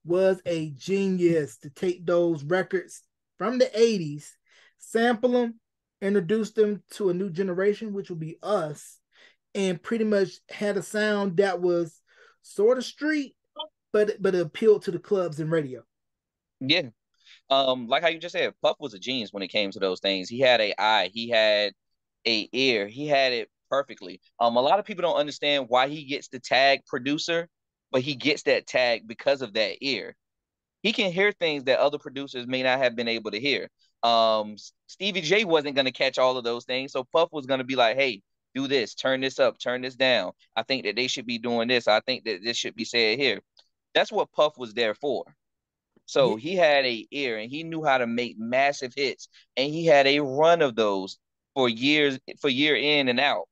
was a genius to take those records from the 80s, sample them, introduce them to a new generation, which will be us, and pretty much had a sound that was sort of street, but it appealed to the clubs and radio. Yeah. Like how you just said, Puff was a genius when it came to those things. He had a eye, he had a ear, he had it perfectly. A lot of people don't understand why he gets the tag producer, but he gets that tag because of that ear. He can hear things that other producers may not have been able to hear. Stevie J wasn't going to catch all of those things, so Puff was going to be like, "Hey, do this, turn this up, turn this down. I think that they should be doing this. I think that this should be said here." That's what Puff was there for. Yeah, So he had a ear and he knew how to make massive hits, and he had a run of those for years, for year in and out.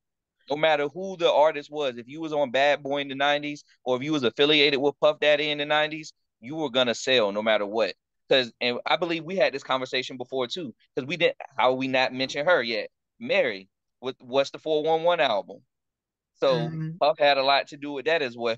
No matter who the artist was, if you was on Bad Boy in the '90s or if you was affiliated with Puff Daddy in the '90s, you were gonna sell no matter what. Because, and I believe we had this conversation before too. Because we didn't, how we not mention her yet? Mary with what's the 411 album? So um, Puff had a lot to do with that as well.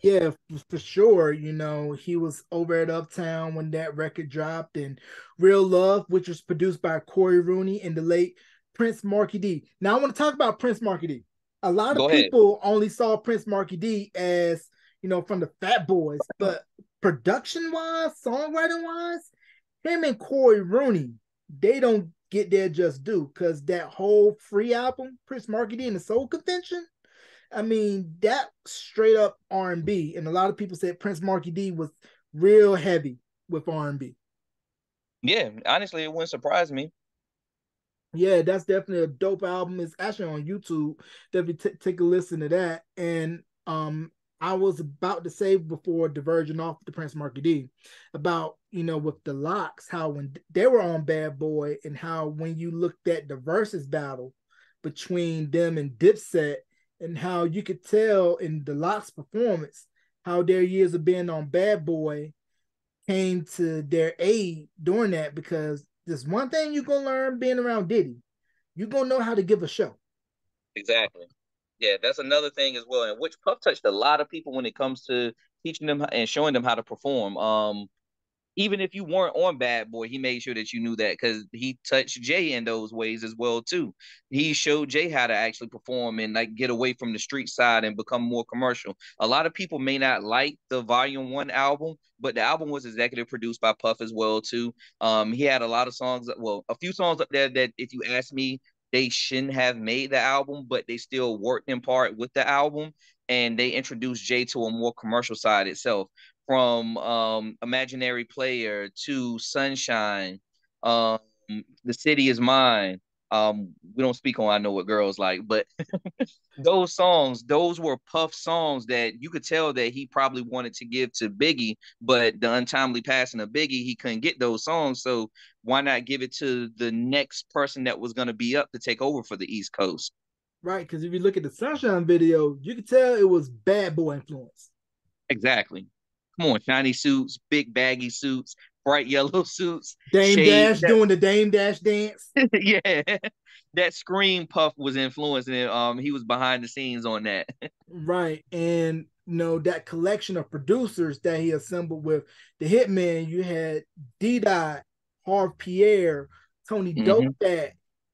yeah, for sure. You know, he was over at Uptown when that record dropped, and Real Love, which was produced by Corey Rooney and the late Prince Marky D. Now, I want to talk about Prince Marky D. A lot of Go ahead. people only saw Prince Marky D as, you know, from the Fat Boys, but production wise, songwriting wise, him and Corey Rooney, they don't get their just due because that whole free album, Prince Marky D and the Soul Convention, I mean, that straight up R&B, and a lot of people said Prince Marky D was real heavy with R&B. Yeah, honestly, it wouldn't surprise me. Yeah, that's definitely a dope album. It's actually on YouTube. Definitely take a listen to that. And I was about to say before diverging off the Prince Marky D about, you know, with the Locks, how when they were on Bad Boy, and how when you looked at the versus battle between them and Dipset, and how you could tell in the Locks performance how their years of being on Bad Boy came to their aid during that, because there's one thing you're gonna learn being around Diddy. You're gonna know how to give a show. Exactly. Yeah, that's another thing as well, and which Puff touched a lot of people when it comes to teaching them and showing them how to perform. Even if you weren't on Bad Boy, he made sure that you knew that because he touched Jay in those ways as well too. He showed Jay how to actually perform and like get away from the street side and become more commercial. A lot of people may not like the Volume One album, but the album was executive produced by Puff as well too. He had a lot of songs, well, a few songs up there that if you ask me, they shouldn't have made the album, but they still worked in part with the album, and they introduced Jay to a more commercial side itself from Imaginary Player to Sunshine, um, The City Is Mine. We don't speak on I Know What Girls Like, but those songs, those were Puff songs that you could tell that he probably wanted to give to Biggie, but the untimely passing of Biggie, he couldn't get those songs. So why not give it to the next person that was going to be up to take over for the East Coast? Right? Because if you look at the Sunshine video, you can tell it was Bad Boy influence. Exactly. Come on, shiny suits, big baggy suits, bright yellow suits, Dame shade. Dash doing the Dame Dash dance. Yeah, that Scream Puff was influencing it. He was behind the scenes on that. Right. And you know, that collection of producers that he assembled with the Hitman, you had D Dot, Harv Pierre, Tony Hmm. Dope,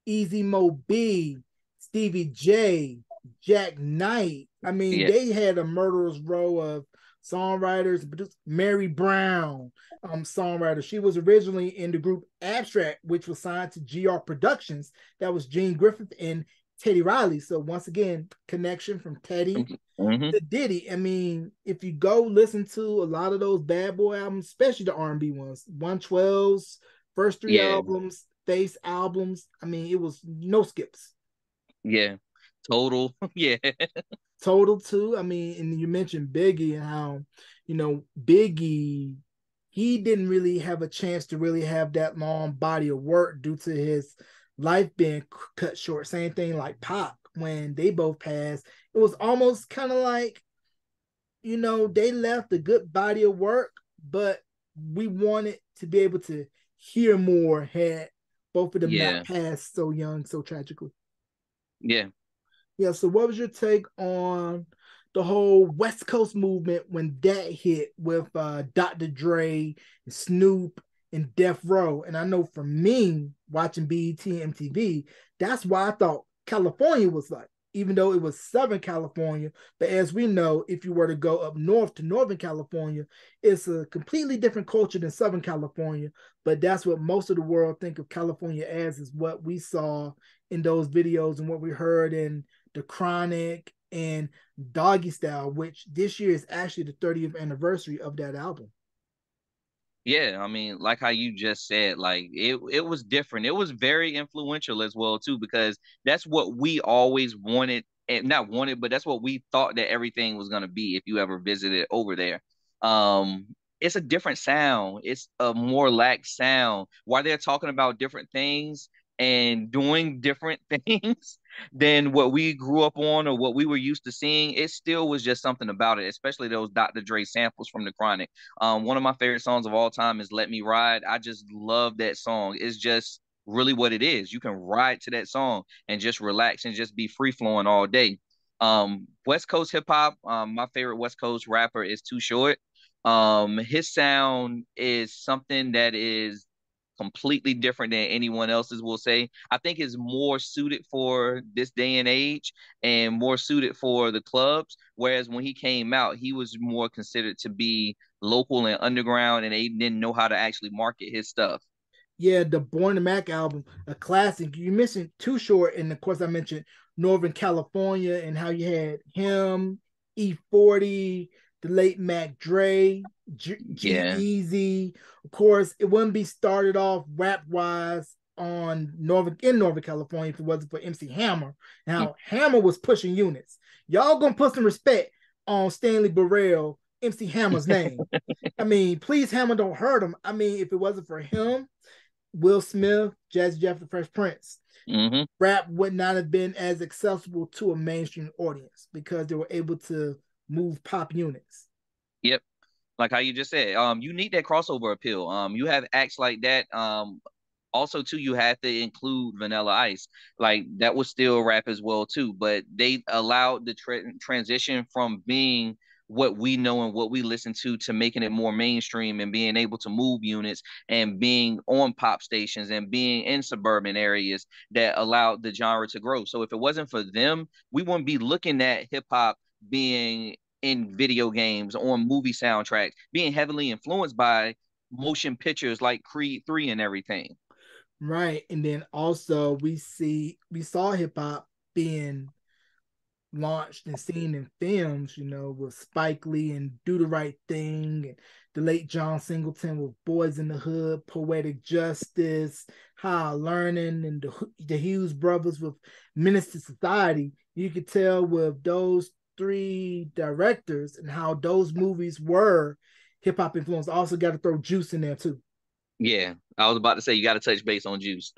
Easy Mo B, Stevie J, Jack Knight. I mean, Yeah. they had a murderer's row of songwriters and producers. Mary Brown, songwriter. She was originally in the group Abstract, which was signed to GR Productions. That was Gene Griffith and Teddy Riley. So once again, connection from Teddy Hmm. to Diddy. I mean, if you go listen to a lot of those Bad Boy albums, especially the R&B ones, 112's first three Yeah. albums, Face albums, I mean, it was no skips. Yeah. Total. Yeah. Total too. I mean, and you mentioned Biggie and how, you know, Biggie, he didn't really have a chance to really have that long body of work due to his life being cut short. Same thing like Pac when they both passed. It was almost kind of like, you know, they left a good body of work, but we wanted to be able to hear more had both of them not Yeah. passed so young, so tragically. Yeah. Yeah, so what was your take on the whole West Coast movement when that hit with Dr. Dre, and Snoop, and Death Row? And I know for me, watching BET and MTV, that's why I thought California was like, even though it was Southern California. But as we know, if you were to go up north to Northern California, it's a completely different culture than Southern California. But that's what most of the world think of California as, is what we saw in those videos and what we heard in The Chronic, and Doggy Style, which this year is actually the 30th anniversary of that album. Yeah, I mean, like how you just said, like it was different. It was very influential as well too, because that's what we always wanted, and not wanted, but that's what we thought that everything was gonna be if you ever visited over there. Um, it's a different sound. It's a more lax sound. While they're talking about different things and doing different things than what we grew up on or what we were used to seeing, it still was just something about it, especially those Dr. Dre samples from the Chronic. One of my favorite songs of all time is "Let Me Ride." I just love that song. It's just really what it is. You can ride to that song and just relax and just be free flowing all day. West Coast hip hop. My favorite West Coast rapper is Too Short. His sound is something that is completely different than anyone else's will say. I think is more suited for this day and age and more suited for the clubs. Whereas when he came out, he was more considered to be local and underground, and they didn't know how to actually market his stuff. Yeah, the Born to Mac album, a classic. You mentioned Too Short, and of course I mentioned Northern California and how you had him, E40, the late Mac Dre, G Yeah. Easy. Of course, it wouldn't be started off rap wise in Northern California if it wasn't for MC Hammer. Now Hammer was pushing units. Y'all gonna put some respect on Stanley Burrell, MC Hammer's name. I mean, please Hammer don't hurt him. I mean, if it wasn't for him, Will Smith, Jazzy Jeff, the Fresh Prince, Mm-hmm. rap would not have been as accessible to a mainstream audience because they were able to move pop units. Yep. Like how you just said, you need that crossover appeal. You have acts like that. Also too, you have to include Vanilla Ice. Like that was still rap as well too, but they allowed the transition from being what we know and what we listen to making it more mainstream and being able to move units and being on pop stations and being in suburban areas that allowed the genre to grow. So if it wasn't for them, we wouldn't be looking at hip hop being in video games, on movie soundtracks, being heavily influenced by motion pictures like Creed 3 and everything. Right. And then also we saw hip hop being launched and seen in films, with Spike Lee and Do the Right Thing, and the late John Singleton with Boys in the Hood, Poetic Justice, High Learning, and the Hughes brothers with Menace to Society. You could tell with those three directors and how those movies were hip hop influence. Also got to throw Juice in there too. Yeah, I was about to say you got to touch base on Juice.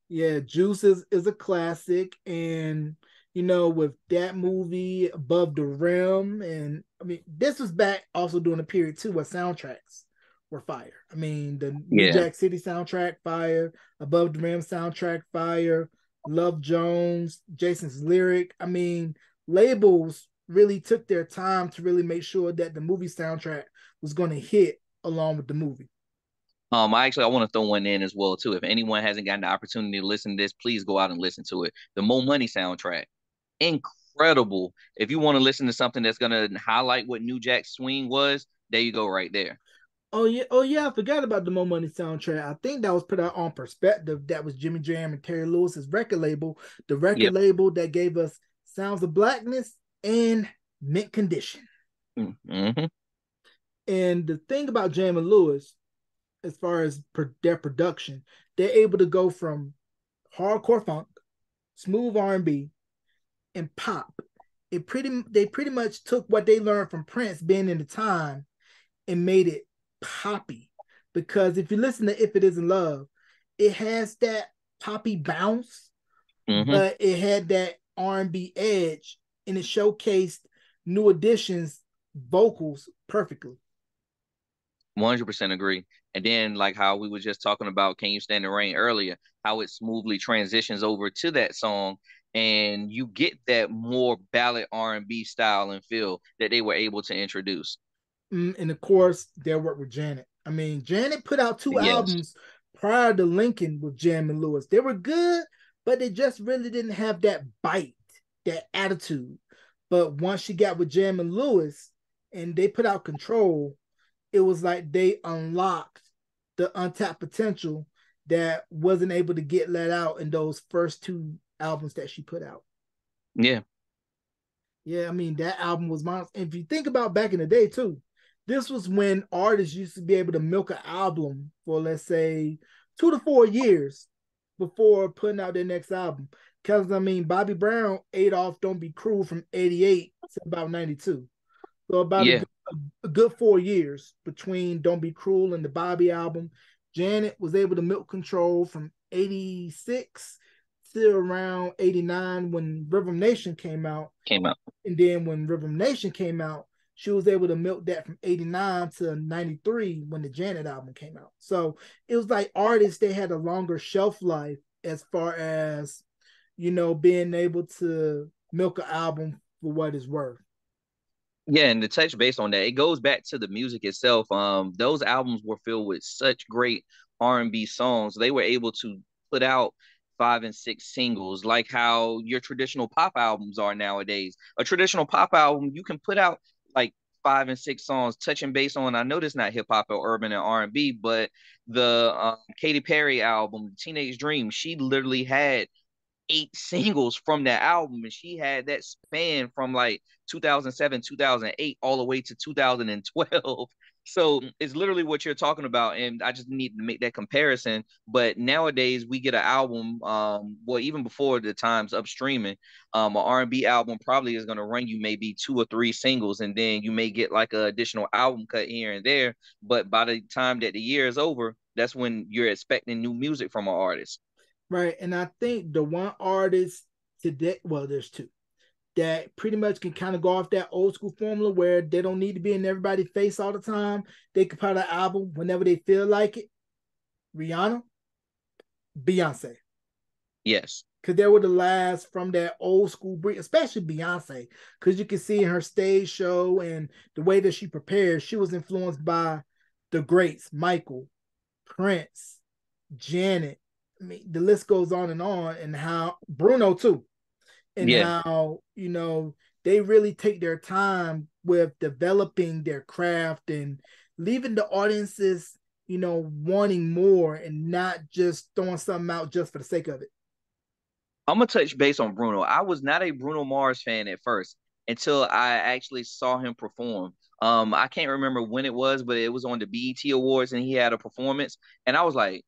Yeah, Juice is a classic, and with that movie Above the Rim, and I mean, this was back also during a period too where soundtracks were fire. I mean, the New Yeah. Jack City soundtrack fire, Above the Rim soundtrack fire, Love Jones, Jason's Lyric. I mean, labels really took their time to really make sure that the movie soundtrack was going to hit along with the movie. I want to throw one in as well too. If anyone hasn't gotten the opportunity to listen to this, please go out and listen to it. The Mo Money soundtrack, incredible. If you want to listen to something that's gonna highlight what New Jack Swing was, there you go, right there. Oh yeah, I forgot about the Mo Money soundtrack. I think that was put out on Perspective. That was Jimmy Jam and Terry Lewis's record label, the record Yep. label that gave us Sounds of Blackness and Mint Condition. Mm-hmm. And the thing about Jam and Lewis, as far as their production, they're able to go from hardcore funk, smooth R&B, and pop. They pretty much took what they learned from Prince being in the time and made it poppy. Because if you listen to If It Isn't Love, it has that poppy bounce, Mm-hmm. but it had that R&B edge, and it showcased New Edition's vocals perfectly. 100% agree. And then, like how we were just talking about "Can You Stand the Rain" earlier, how it smoothly transitions over to that song, and you get that more ballad R&B style and feel that they were able to introduce. And of course, their work with Janet. I mean, Janet put out two Yes. albums prior to Lincoln with Jam and Lewis. They were good, but they just really didn't have that bite, that attitude. But once she got with Jam and Lewis and they put out Control, it was like they unlocked the untapped potential that wasn't able to get let out in those first two albums that she put out. Yeah. Yeah, I mean that album was monster. And if you think about back in the day too, this was when artists used to be able to milk an album for let's say 2 to 4 years before putting out their next album. Because I mean, Bobby Brown ate off "Don't Be Cruel" from '88 to about '92, so about Yeah. a good 4 years between "Don't Be Cruel" and the Bobby album. Janet was able to milk Control from '86 to around '89 when Rhythm Nation came out, Came out. and then when Rhythm Nation came out, she was able to milk that from '89 to '93 when the Janet album came out. So it was like artists, they had a longer shelf life as far as, being able to milk an album for what it's worth. Yeah, and to touch base on that, it goes back to the music itself. Those albums were filled with such great R&B songs. They were able to put out 5 and 6 singles, like how your traditional pop albums are nowadays. A traditional pop album, you can put out like 5 and 6 songs, touching base on. I know this not hip hop or urban and R&B, but the Katy Perry album, Teenage Dream, she literally had 8 singles from that album, and she had that span from like 2007, 2008, all the way to 2012. So it's literally what you're talking about, and I just need to make that comparison. But nowadays, we get an album. Well, even before the times of streaming, an R&B album probably is going to run you maybe 2 or 3 singles, and then you may get like an additional album cut here and there. But by the time that the year is over, that's when you're expecting new music from an artist. Right. And I think the one artist today, well, there's two that pretty much can kind of go off that old school formula where they don't need to be in everybody's face all the time. They can put out an album whenever they feel like it. Rihanna, Beyonce. Yes. Because they were the last from that old school breed, especially Beyonce. Because you can see in her stage show and the way that she prepares, she was influenced by the greats, Michael, Prince, Janet. I mean, the list goes on, and how Bruno too, and Yeah. how they really take their time with developing their craft and leaving the audiences wanting more and not just throwing something out just for the sake of it. I'm gonna touch base on Bruno. I was not a Bruno Mars fan at first until I actually saw him perform. I can't remember when it was, but it was on the BET Awards, and he had a performance, and I was like,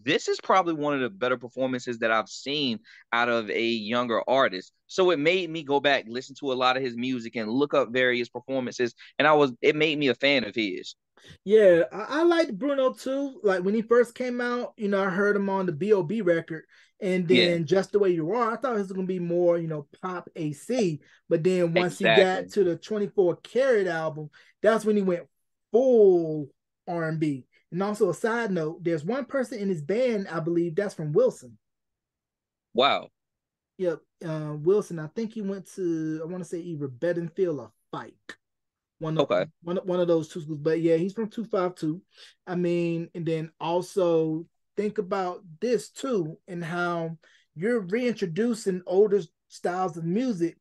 "This is probably one of the better performances that I've seen out of a younger artist." So it made me go back, listen to a lot of his music, and look up various performances, and it made me a fan of his. Yeah, I liked Bruno too. Like when he first came out, I heard him on the B.O.B. record, and Yeah, then Just the Way You Are. I thought it was gonna be more, pop AC. But then once he got exactly. to the 24 Karat album, that's when he went full R&B. And also a side note, there's one person in his band, I believe, that's from Wilson. Wow. Yep, Wilson. I think he went to, I want to say either Bedingfield or Fike. one of Okay. one of those two schools. But yeah, he's from 252. I mean, and then also think about this too, and how you're reintroducing older styles of music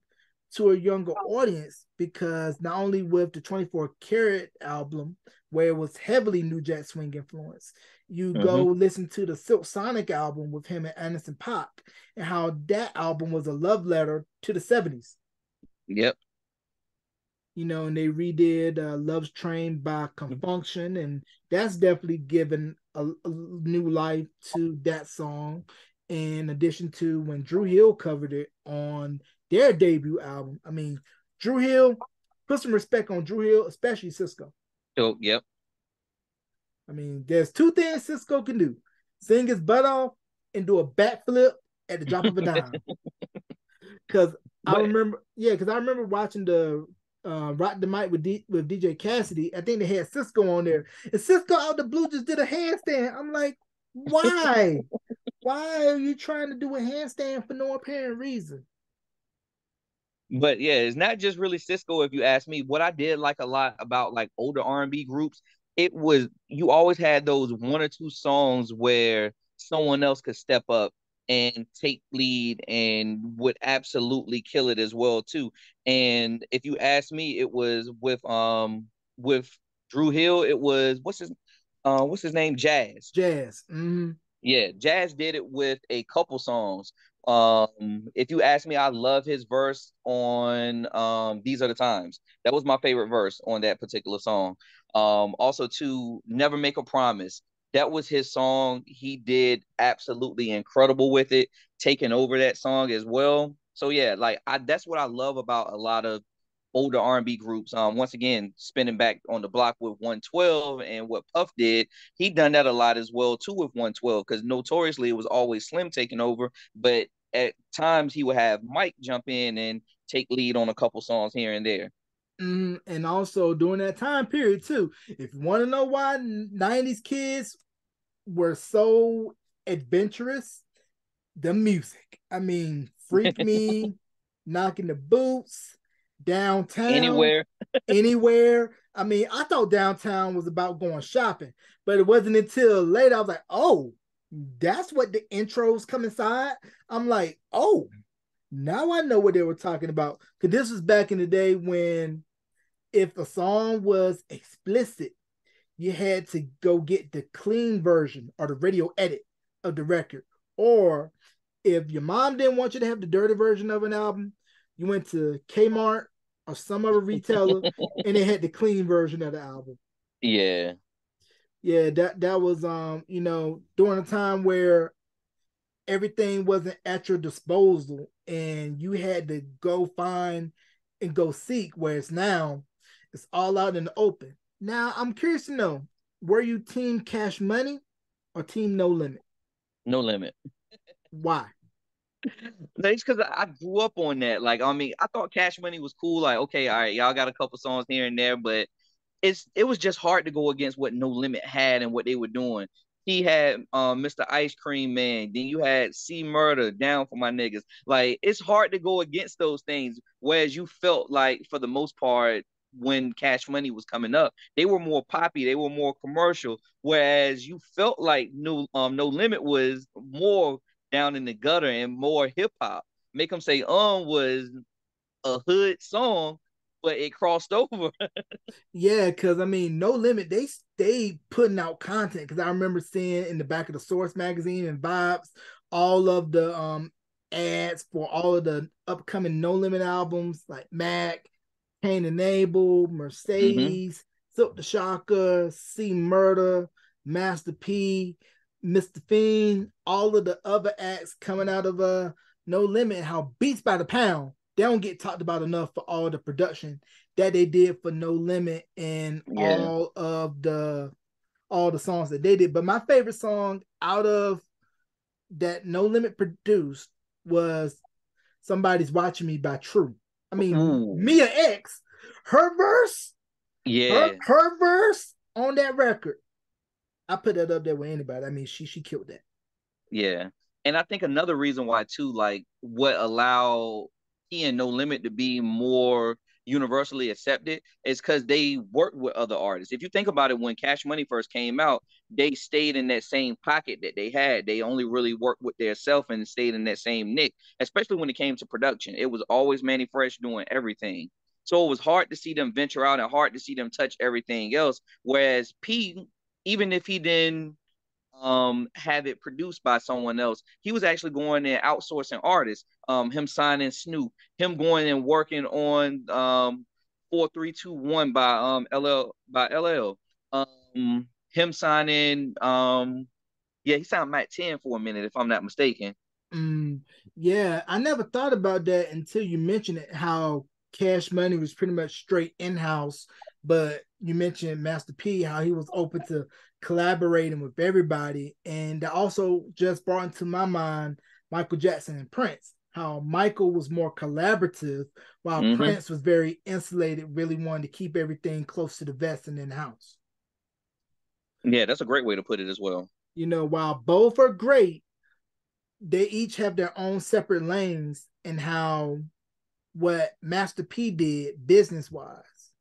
to a younger audience, because not only with the 24 Karat album, where it was heavily New Jack Swing influence, you go Mm-hmm. listen to the Silk Sonic album with him and Anderson .Paak, and how that album was a love letter to the 70s. Yep. And they redid Love's Train by Confunction, and that's definitely given a new life to that song. In addition to when Drew Hill covered it on their debut album. I mean, Drew Hill, put some respect on Drew Hill, especially Cisco. So, yep. I mean, there's two things Cisco can do: sing his butt off and do a backflip at the drop of a dime. Because I But remember, yeah, because I remember watching the Rock the Mic with DJ Cassidy. I think they had Cisco on there, and Cisco out the blue just did a handstand. I'm like, why? Why are you trying to do a handstand for no apparent reason? But yeah, it's not just really Cisco. If you ask me, what I did like a lot about like older R&B groups, it was you always had those 1 or 2 songs where someone else could step up and take lead and would absolutely kill it as well too. And if you ask me, it was with Drew Hill. It was what's his name, Jazz. Jazz. Mm-hmm. Yeah, Jazz did it with a couple songs, If you ask me, I love his verse on These Are the Times. That was my favorite verse on that particular song. Also to Never Make a Promise. That was his song. He did absolutely incredible with it, taking over that song as well. So yeah, like that's what I love about a lot of older R&B groups. Once again, spinning back on the block with 112 and what Puff did, he done that a lot as well too with 112 because notoriously it was always Slim taking over, but at times he would have Mike jump in and take lead on a couple songs here and there. And also during that time period too. If you want to know why 90s kids were so adventurous, the music. I mean, Freak Me, Knocking the Boots, Downtown, Anywhere. Anywhere. I mean, I thought Downtown was about going shopping, but it wasn't until later I was like, oh, that's what the intros come inside. I'm like, oh, now I know what they were talking about. Because this was back in the day when if a song was explicit, you had to go get the clean version or the radio edit of the record. Or if your mom didn't want you to have the dirty version of an album, you went to Kmart or some other retailer and they had the clean version of the album. Yeah. Yeah, that was during a time where everything wasn't at your disposal and you had to go find and go seek, whereas now it's all out in the open. Now I'm curious to know, were you team Cash Money or team No Limit? No Limit. Why? It's because I grew up on that. Like, I mean, I thought Cash Money was cool. Like, okay, all right, y'all got a couple songs here and there, but it was just hard to go against what No Limit had and what they were doing. He had Mr. Ice Cream Man, then you had C Murder, Down for My Niggas. Like it's hard to go against those things. Whereas you felt like for the most part when Cash Money was coming up, they were more poppy, they were more commercial. Whereas you felt like No Limit was more down in the gutter and more hip hop. Make them say was a hood song, but it crossed over. Yeah, because I mean, No Limit, they stay putting out content. Because I remember seeing in the back of the Source magazine and Vibes all of the ads for all of the upcoming No Limit albums like Mac, Cain and Abel, Hmm. Mercedes, Silk the Shocker, C Murder, Master P, Mr. Fiend, all of the other acts coming out of No Limit, how Beats by the Pound, they don't get talked about enough for all the production that they did for No Limit and Yeah. all the songs that they did. But my favorite song out of that No Limit produced was Somebody's Watching Me by True. I mean, Ooh. Mia X, her verse, her Yeah. her verse on that record. I put that up there with anybody. I mean, she killed that. Yeah. And I think another reason why too, like what allowed he and No Limit to be more universally accepted is because they worked with other artists. If you think about it, when Cash Money first came out, they stayed in that same pocket that they had. They only really worked with their self and stayed in that same nick, especially when it came to production. It was always Manny Fresh doing everything. So it was hard to see them venture out and hard to see them touch everything else. Whereas P, even if he didn't have it produced by someone else. He was actually going and outsourcing artists, him signing Snoop, him going and working on 4321 by LL. Him signing yeah, he signed Matt 10 for a minute, if I'm not mistaken. Mm, yeah, I never thought about that until you mentioned it. How Cash Money was pretty much straight in house, but you mentioned Master P, how he was open to collaborating with everybody, and that also just brought into my mind Michael Jackson and Prince. How Michael was more collaborative, while Hmm. Prince was very insulated, really wanted to keep everything close to the vest and in house. Yeah, that's a great way to put it as well. While both are great, they each have their own separate lanes and how what Master P did business wise.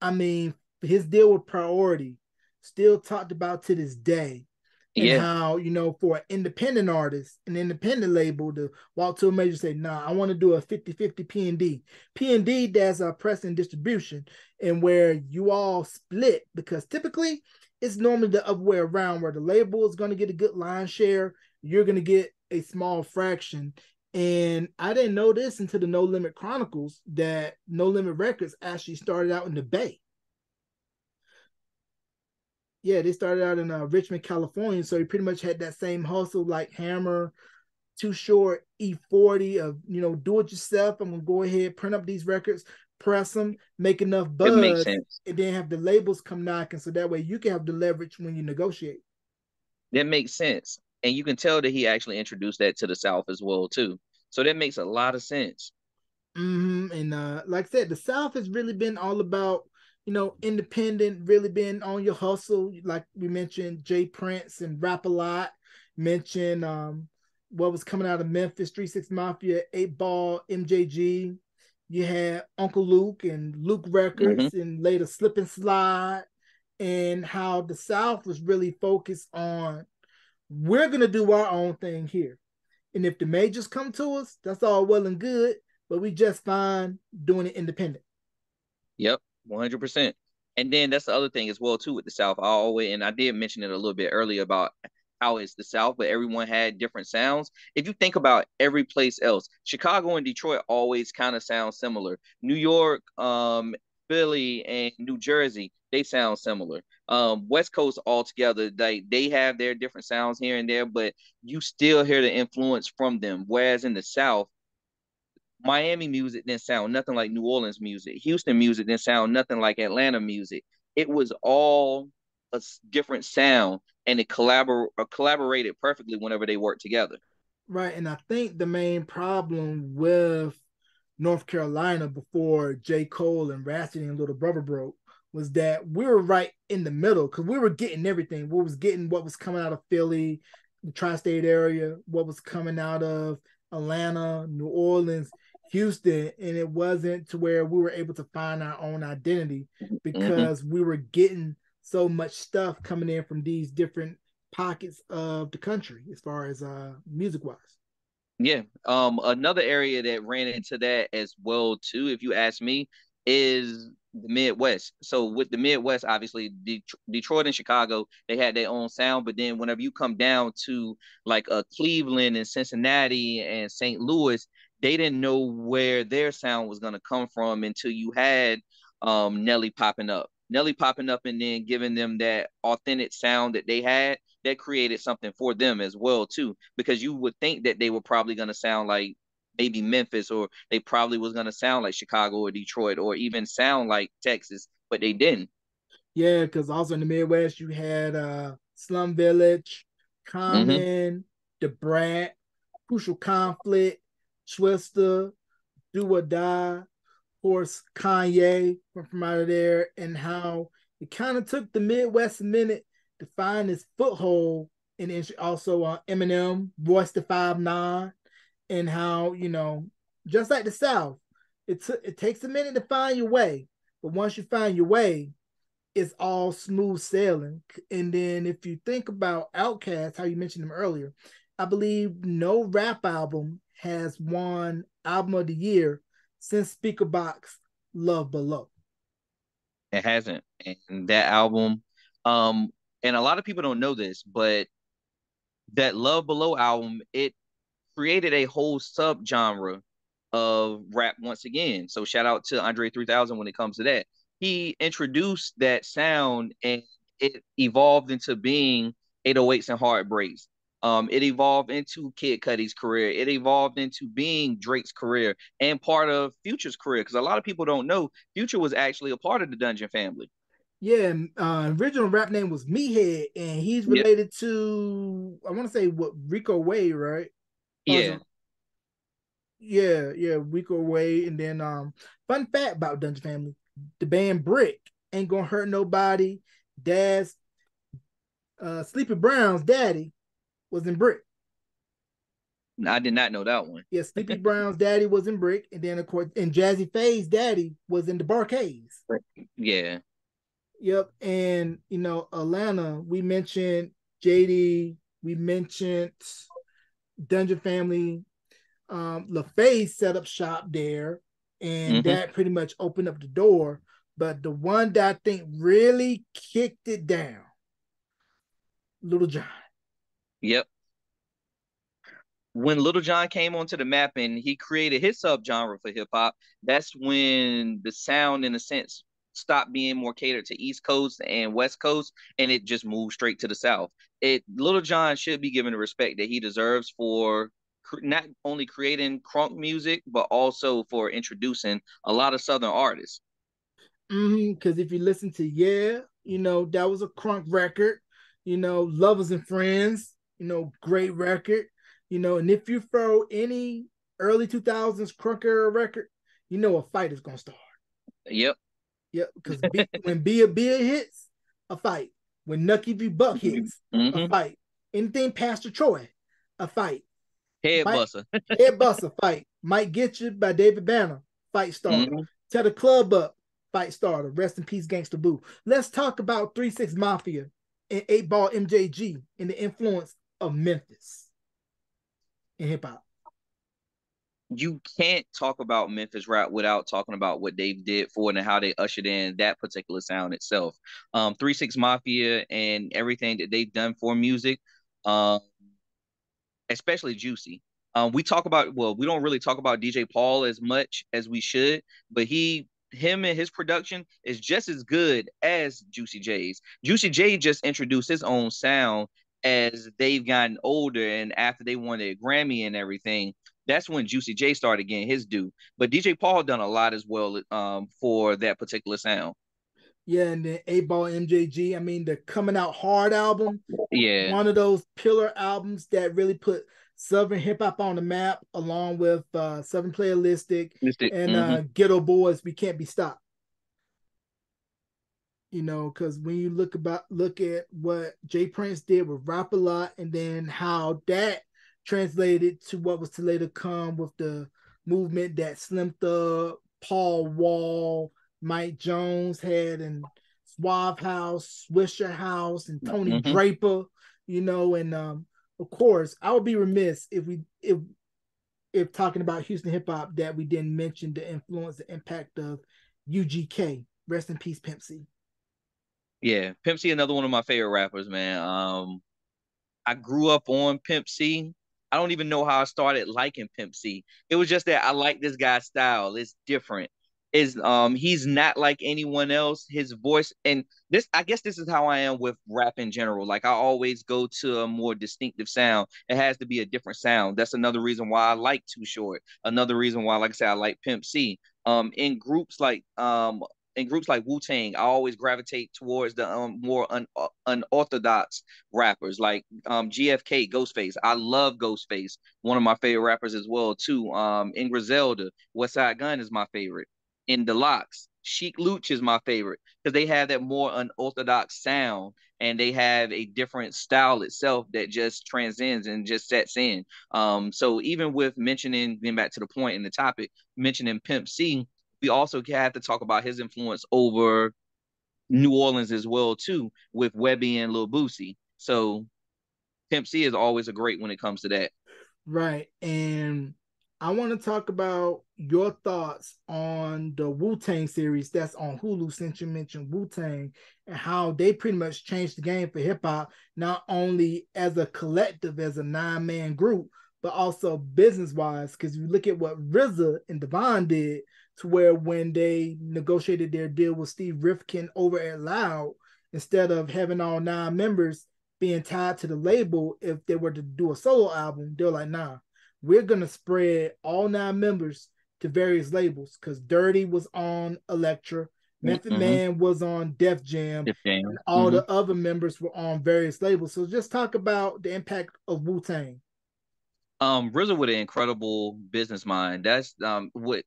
I mean, his deal with Priority still talked about to this day. And Yeah. how, for an independent artist, an independent label to walk to a major and say, nah, I want to do a 50-50 P&D. P&D does a press and distribution, and where you all split, because typically it's normally the other way around where the label is going to get a good line share, you're going to get a small fraction, And I didn't know this until the No Limit Chronicles that No Limit Records actually started out in the Bay. Yeah, they started out in Richmond, California. So he pretty much had that same hustle like Hammer, Too Short, E40 of, do it yourself. I'm going to go ahead, print up these records, press them, make enough It makes buzz, sense. and then have the labels come knocking. So that way you can have the leverage when you negotiate. That makes sense. And you can tell that he actually introduced that to the South as well, too. So that makes a lot of sense. And like I said, the South has really been all about, independent, really been on your hustle. Like we mentioned, Jay Prince and Rap a Lot. Mentioned what was coming out of Memphis, 3 6 Mafia, 8 Ball, MJG. You had Uncle Luke and Luke Hmm. Records, and later Slip and Slide, and how the South was really focused on, we're gonna do our own thing here. And if the majors come to us, that's all well and good, but we just fine doing it independent. Yep, 100%. And then that's the other thing as well too with the South. I always, and I did mention it a little bit earlier about how it's the South, but everyone had different sounds. If you think about every place else, Chicago and Detroit always kind of sound similar. New York, Philly, and New Jersey, they sound similar. West Coast altogether, they have their different sounds here and there, but you still hear the influence from them. Whereas in the South, Miami music didn't sound nothing like New Orleans music. Houston music didn't sound nothing like Atlanta music. It was all a different sound, and it collaborated perfectly whenever they worked together. Right. And I think the main problem with North Carolina before J. Cole and Rhapsody and Little Brother broke was that we were right in the middle because we were getting everything. We was getting what was coming out of Philly, the tri-state area, what was coming out of Atlanta, New Orleans, Houston, and it wasn't to where we were able to find our own identity Hmm. because we were getting so much stuff coming in from these different pockets of the country as far as music wise. Yeah. Another area that ran into that as well too, if you ask me, is the Midwest. So with the Midwest, obviously Detroit and Chicago, they had their own sound, but then whenever you come down to like Cleveland and Cincinnati and St. Louis, they didn't know where their sound was gonna come from until you had Nelly popping up. Nelly popping up and then giving them that authentic sound that they had that created something for them as well too, because you would think that they were probably going to sound like maybe Memphis, or they probably was going to sound like Chicago or Detroit or even sound like Texas, but they didn't. Yeah, because also in the Midwest you had Slum Village, Hmm. Common, The Brat, Crucial Conflict, Twister, Do or Die, of course Kanye from out of there, and how it kind of took the Midwest a minute to find its foothold, and also Eminem, Voice the 5'9", and how just like the South, it takes a minute to find your way, but once you find your way, it's all smooth sailing. And then if you think about Outkast, how you mentioned them earlier, I believe no rap album has won album of the year since Speaker Box Love Below. It hasn't, and that album, um, and a lot of people don't know this, but that Love Below album, it created a whole subgenre of rap once again. So shout out to Andre 3000 when it comes to that. He introduced that sound and it evolved into being 808s and Heartbreaks. It evolved into Kid Cudi's career. It evolved into being Drake's career and part of Future's career. Because a lot of people don't know Future was actually a part of the Dungeon family. Yeah, original rap name was Meathead, and he's Yep. related to, I want to say, what, Rico Wade, right? Or is Yeah. it, yeah, Rico Wade. And then fun fact about Dungeon Family, the band Brick ain't gonna hurt nobody. Dad's Sleepy Brown's daddy was in Brick. I did not know that one. Yeah, Sleepy Brown's daddy was in Brick, and then of course, and Jazzy Faye's daddy was in the Barcades. Yeah. Yep, and Atlanta. We mentioned JD. We mentioned Dungeon Family. LaFace set up shop there, and Hmm. that pretty much opened up the door. But the one that I think really kicked it down, Little John. Yep. when Little John came onto the map and he created his subgenre for hip hop, that's when the sound, in a sense, stopped being more catered to East Coast and West Coast, and it just moved straight to the South. It Little John should be given the respect that he deserves for not only creating crunk music, but also for introducing a lot of Southern artists. Because if you listen to Yeah, that was a crunk record. Lovers and Friends, great record. And if you throw any early 2000s crunk era record, a fight is gonna start. Yep. Yep, because when Bia hits, a fight. When Nucky V Buck hits, a Mm-hmm. fight. Anything Pastor Troy, a fight. Head Mike buster. Head Buster, fight. Might Get You by David Banner, fight starter. Mm-hmm. Tear the Club Up, fight starter. Rest in peace, Gangsta Boo. Let's talk about 3-6 Mafia and 8 Ball MJG and the influence of Memphis in hip hop. You can't talk about Memphis rap without talking about what they did for it and how they ushered in that particular sound itself. 3-6 Mafia and everything that they've done for music, um, especially Juicy. We talk about, well, we don't really talk about DJ Paul as much as we should, but him and his production is just as good as Juicy J's. Juicy J just introduced his own sound as they've gotten older and after they won their Grammy and everything. That's when Juicy J started getting his due. But DJ Paul done a lot as well for that particular sound. Yeah, and then 8 Ball MJG. I mean, the Coming Out Hard album, Yeah. one of those pillar albums that really put Southern hip hop on the map, along with Southern Playalistic and Mm-hmm. Ghetto Boys. We Can't Be Stopped. Because when you look at what Jay Prince did with Rap a Lot, and then how that translated to what was to later come with the movement that Slim Thug, Paul Wall, Mike Jones had, and Suave House, Swisher House, and Tony Mm-hmm. Draper, and of course, I would be remiss if talking about Houston hip hop that we didn't mention the influence, the impact of UGK. Rest in peace, Pimp C. Yeah. Pimp C, another one of my favorite rappers, man. I grew up on Pimp C. I don't even know how I started liking Pimp C. It was just that I like this guy's style. It's different. Is He's not like anyone else. His voice, and this, I guess this is how I am with rap in general. Like I always go to a more distinctive sound. It has to be a different sound. That's another reason why I like Too Short. Another reason why, like I said, I like Pimp C. In groups like Wu Tang, I always gravitate towards the more unorthodox rappers like GFK, Ghostface. I love Ghostface, one of my favorite rappers as well too. In Griselda, Westside Gun is my favorite. In the Locks, Sheik Luch is my favorite because they have that more unorthodox sound and they have a different style itself that just transcends and just sets in. So even with mentioning, getting back to the point in the topic, mentioning Pimp C, we also have to talk about his influence over New Orleans as well too, with Webby and Lil Boosie. So Pimp C is always a great when it comes to that. Right. And I want to talk about your thoughts on the Wu Tang series that's on Hulu since you mentioned Wu Tang and how they pretty much changed the game for hip hop, not only as a collective, as a 9-man group, but also business wise. Because you look at what RZA and Devon did, to where when they negotiated their deal with Steve Rifkin over at Loud, instead of having all 9 members being tied to the label, if they were to do a solo album, they're like, nah, we're gonna spread all 9 members to various labels because Dirty was on Elektra, Method Mm-hmm. Man was on Def Jam, If they, and all mm-hmm. the other members were on various labels. So just talk about the impact of Wu Tang. RZA with an incredible business mind. That's what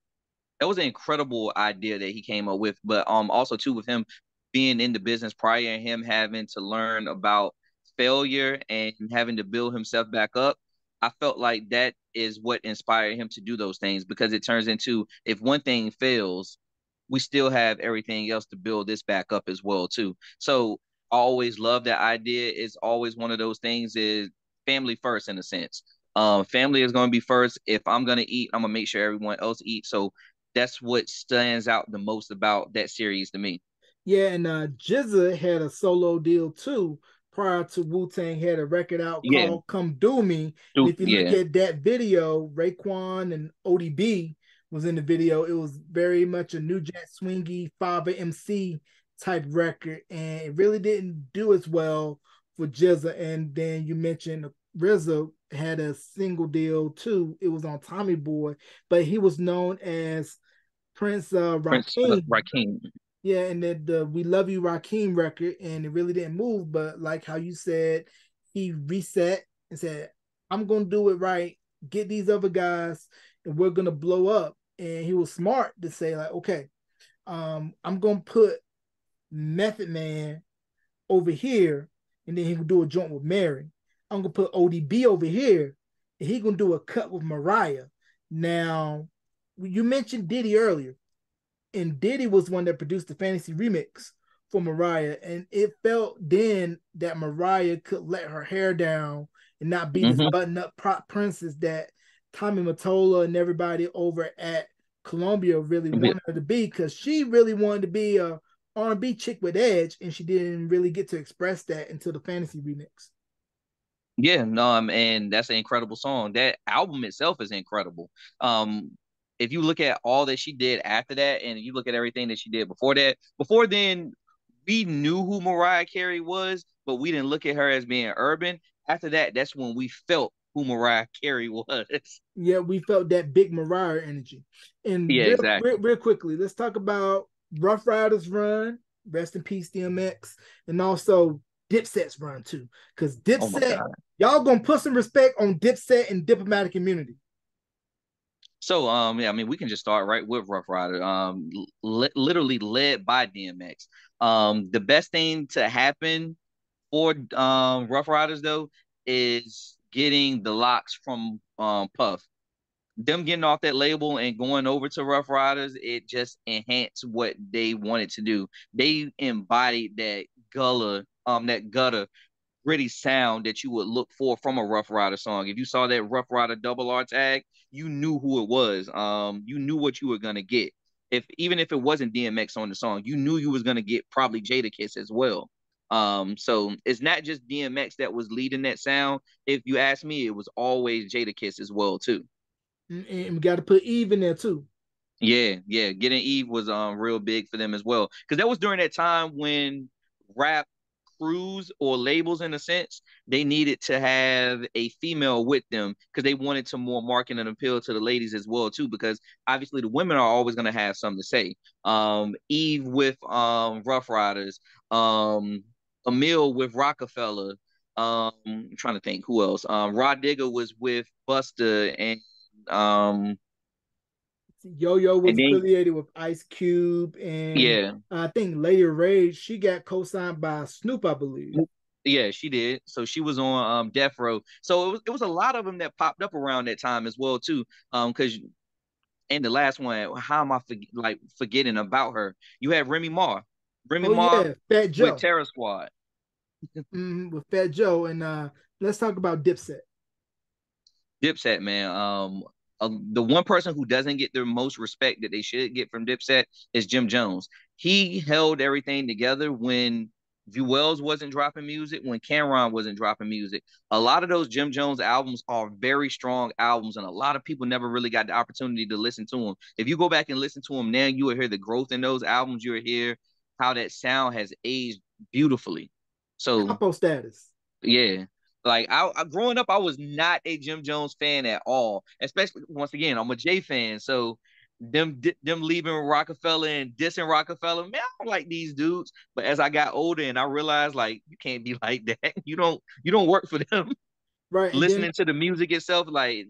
that was an incredible idea that he came up with. But also too with him being in the business prior and him having to learn about failure and having to build himself back up. I felt like that is what inspired him to do those things because it turns into if one thing fails, we still have everything else to build this back up as well too. So I always love that idea. It's always one of those things is family first in a sense. Family is going to be first. If I'm going to eat, I'm going to make sure everyone else eats. So that's what stands out the most about that series to me. Yeah, and GZA had a solo deal too prior to Wu-Tang had a record out Yeah, called Come Do Me. And if you look yeah. at that video, Raekwon and ODB was in the video. It was very much a New Jack Swingy Father MC type record, and it really didn't do as well for Jizza. And then you mentioned RZA had a single deal too. It was on Tommy Boy, but he was known as Prince Prince Rakim. Rakim. Yeah, and then the We Love You Rakim record, and it really didn't move. But like how you said, he reset and said, I'm gonna do it right, get these other guys, and we're gonna blow up. And he was smart to say, like, okay, I'm gonna put Method Man over here, and then he can do a joint with Mary. I'm gonna put ODB over here, and he gonna do a cut with Mariah. Now, you mentioned Diddy earlier, and Diddy was one that produced the fantasy remix for Mariah, and it felt then that Mariah could let her hair down and not be this Hmm. button-up prop princess that Tommy Mottola and everybody over at Columbia really wanted her to be, because she really wanted to be a R&B chick with edge, and she didn't really get to express that until the fantasy remix. Yeah, no, and that's an incredible song. That album itself is incredible. Um, if you look at all that she did after that, and you look at everything that she did before that, before then, we knew who Mariah Carey was, but we didn't look at her as being urban. After that, that's when we felt who Mariah Carey was. Yeah, we felt that big Mariah energy. And Yeah, exactly. real quickly, let's talk about Rough Riders Run, rest in peace, DMX, and also Dipset's run too. Because Oh my Dipset, God. y'all gonna put some respect on Dipset and diplomatic immunity. So, yeah, I mean, we can just start right with Rough Rider. Literally led by DMX. The best thing to happen for Rough Riders though is getting the locks from Puff. Them getting off that label and going over to Rough Riders, it just enhanced what they wanted to do. They embodied that gutter gritty sound that you would look for from a Rough Rider song. If you saw that Rough Rider double R tag, you knew who it was. You knew what you were gonna get. If even if it wasn't DMX on the song, you knew you was gonna get probably Jadakiss as well. So it's not just DMX that was leading that sound. If you ask me, it was always Jadakiss as well too. And we got to put Eve in there too. Yeah, yeah. Getting Eve was real big for them as well. Because that was during that time when rap crews or labels in a sense, they needed to have a female with them because they wanted to more market and appeal to the ladies as well too. Because obviously the women are always gonna have something to say. Eve with Rough Riders, Emil with Rockefeller. I'm trying to think who else. Rod Digger was with Buster um Yo Yo was and then affiliated with Ice Cube, and yeah. I think Lady Rage, she got co-signed by Snoop, I believe. Yeah, she did. So she was on Death Row. So it was a lot of them that popped up around that time as well too. Because and the last one, how am I forgetting about her? You had Remy Ma, Remy Oh Ma yeah, Fat with Joe. Terror Squad. With Fat Joe, and let's talk about Dipset. Dipset, man. The one person who doesn't get the most respect that they should get from Dipset is Jim Jones. He held everything together when Wells wasn't dropping music, when Cameron wasn't dropping music. A lot of those Jim Jones albums are very strong albums, and a lot of people never really got the opportunity to listen to them. If you go back and listen to them now, you will hear the growth in those albums. You will hear how that sound has aged beautifully. So Capo status. yeah. Like growing up, I was not a Jim Jones fan at all. Especially once again, I'm a J fan. So them leaving Rockefeller and dissing Rockefeller, man, I don't like these dudes. But as I got older and I realized like you can't be like that. You don't work for them. Right, and then Listening to the music itself, like